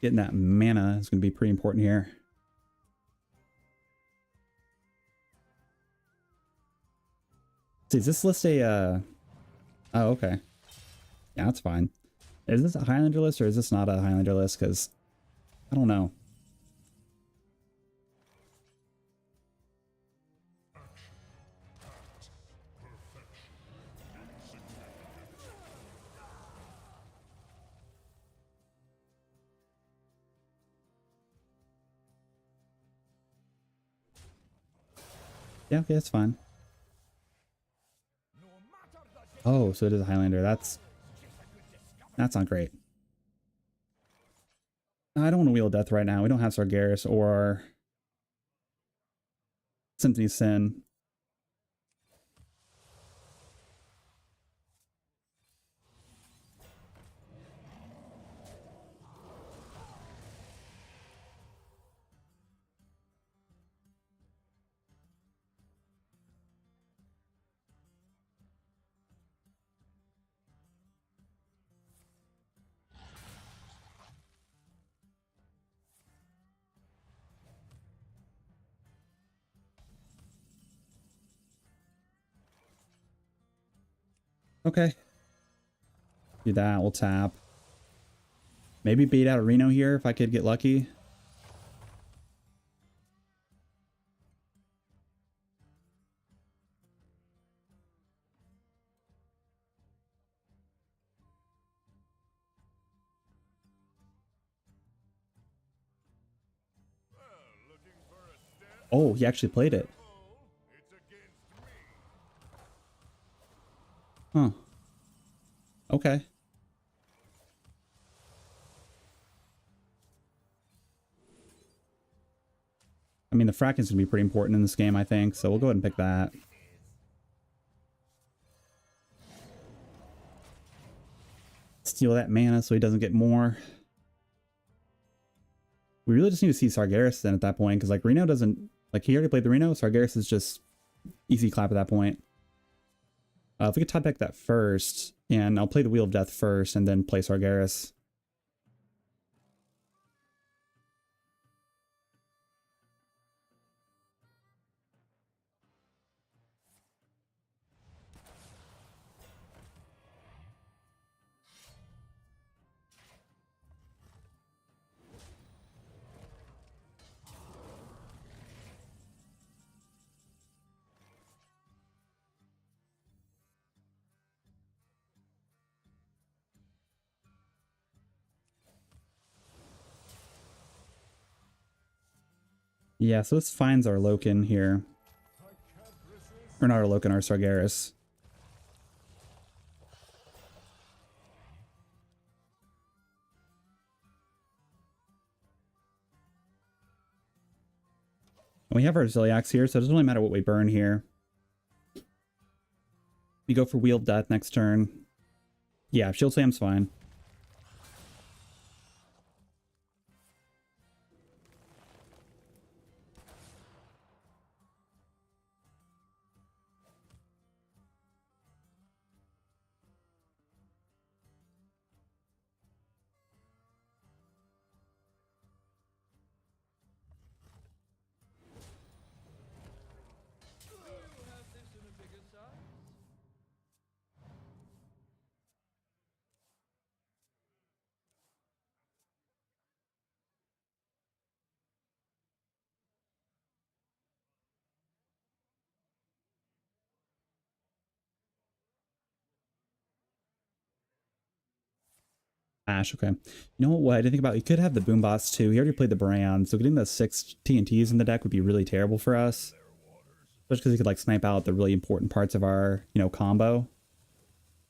Getting that mana is going to be pretty important here. So is this list a, oh, okay. Yeah, that's fine. Is this a Highlander list or is this not a Highlander list? Because I don't know. Yeah, okay, that's fine. No matter the Oh, so it is a Highlander. That's not great. No, I don't want to Wheel of Death right now. We don't have Sargeras or Symphony of Sin. Okay. Do that. We'll tap. Maybe bait out a Reno here if I could get lucky. Looking for a step? Oh, he actually played it. It's against me. Huh. Okay. I mean, the Fracken's gonna be pretty important in this game, I think, so we'll go ahead and pick that. Steal that mana so he doesn't get more. We really just need to see Sargeras then at that point, because like Reno doesn't, like he already played the Reno, Sargeras is just easy clap at that point. If we could top deck that first, and I'll play the Wheel of Death first and then play Sargeras. Yeah, so this finds our Loken here. Or not our Loken, our Sargeras. And we have our Ziliax here, so it doesn't really matter what we burn here. We go for Wheel of Death next turn. Yeah, Shield Slam's fine. Ash, okay. You know what I didn't think about? You could have the Boom Boss too. He already played the Brand, so getting the 6 TNTs in the deck would be really terrible for us. Especially because he could like snipe out the really important parts of our, you know, combo.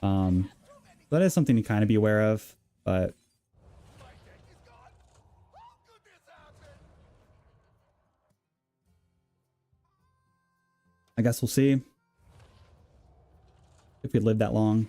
That is something to kind of be aware of, but I guess we'll see if we live that long.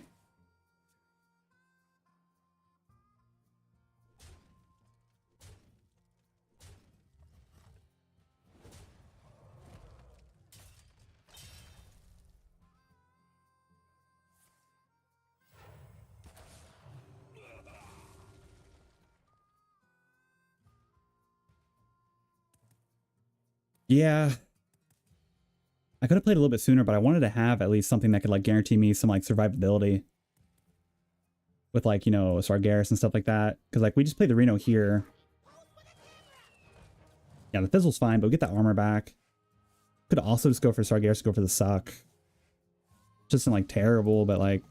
Yeah. I could have played a little bit sooner, but I wanted to have at least something that could like guarantee me some like survivability with like, you know, Sargeras and stuff like that. Because like we just played the Reno here. Yeah, the Fizzle's fine, but we get the armor back. Could also just go for Sargeras, go for the suck. Just isn't like terrible, but like,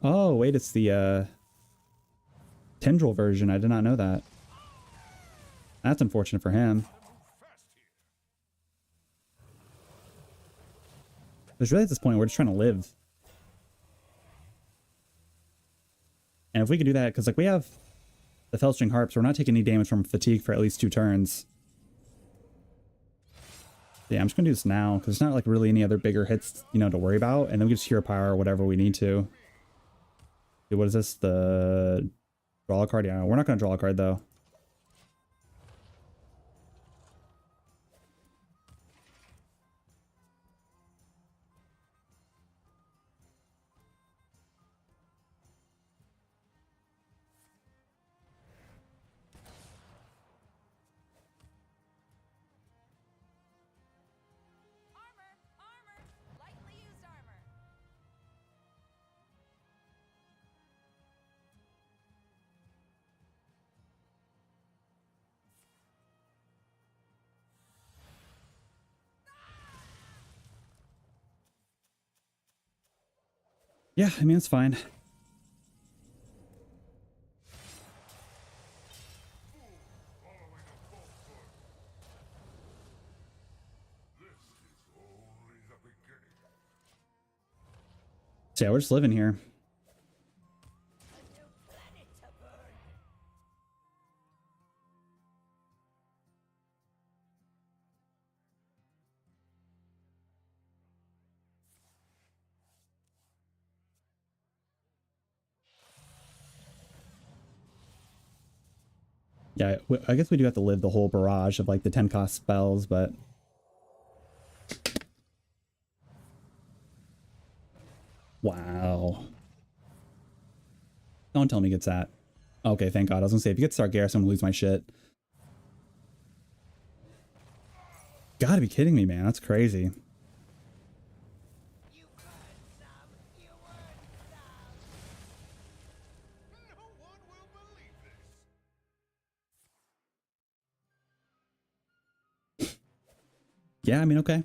oh wait, it's the Tendril version. I did not know that. That's unfortunate for him. Because really at this point, we're just trying to live. And if we could do that, because like we have the Felstring Harp, so we're not taking any damage from fatigue for at least 2 turns. Yeah, I'm just going to do this now, because there's not like really any other bigger hits, you know, to worry about. And then we just Hero Power or whatever we need to. Dude, what is this? The draw a card? Yeah, we're not going to draw a card though. Lightly used armor. Yeah, I mean, it's fine. So yeah, we're just living here. Yeah, I guess we do have to live the whole barrage of like the 10 cost spells, but wow. Don't tell me he gets that. Okay, thank God. I was gonna say if you get Sargeras, I'm gonna lose my shit. Gotta be kidding me, man. That's crazy. No one will believe this. Yeah, I mean, okay.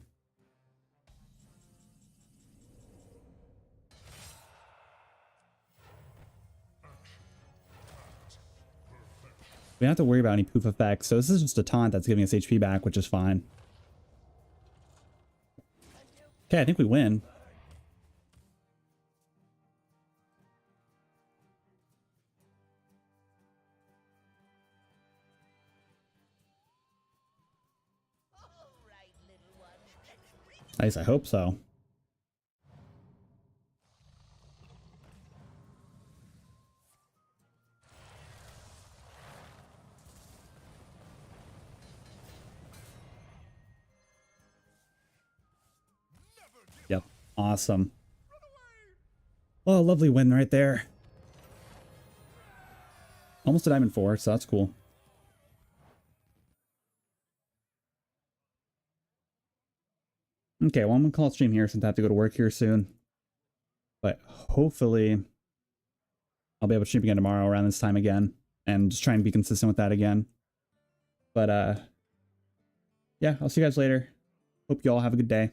We don't have to worry about any poof effects, so this is just a taunt that's giving us HP back, which is fine. Okay, I think we win. At least I hope so. Yep, awesome. Oh, lovely win right there. Almost a diamond 4, so that's cool. Okay, well, I'm gonna call it stream here since I have to go to work here soon. But hopefully I'll be able to stream again tomorrow around this time again and just try and be consistent with that again. But yeah, I'll see you guys later. Hope you all have a good day.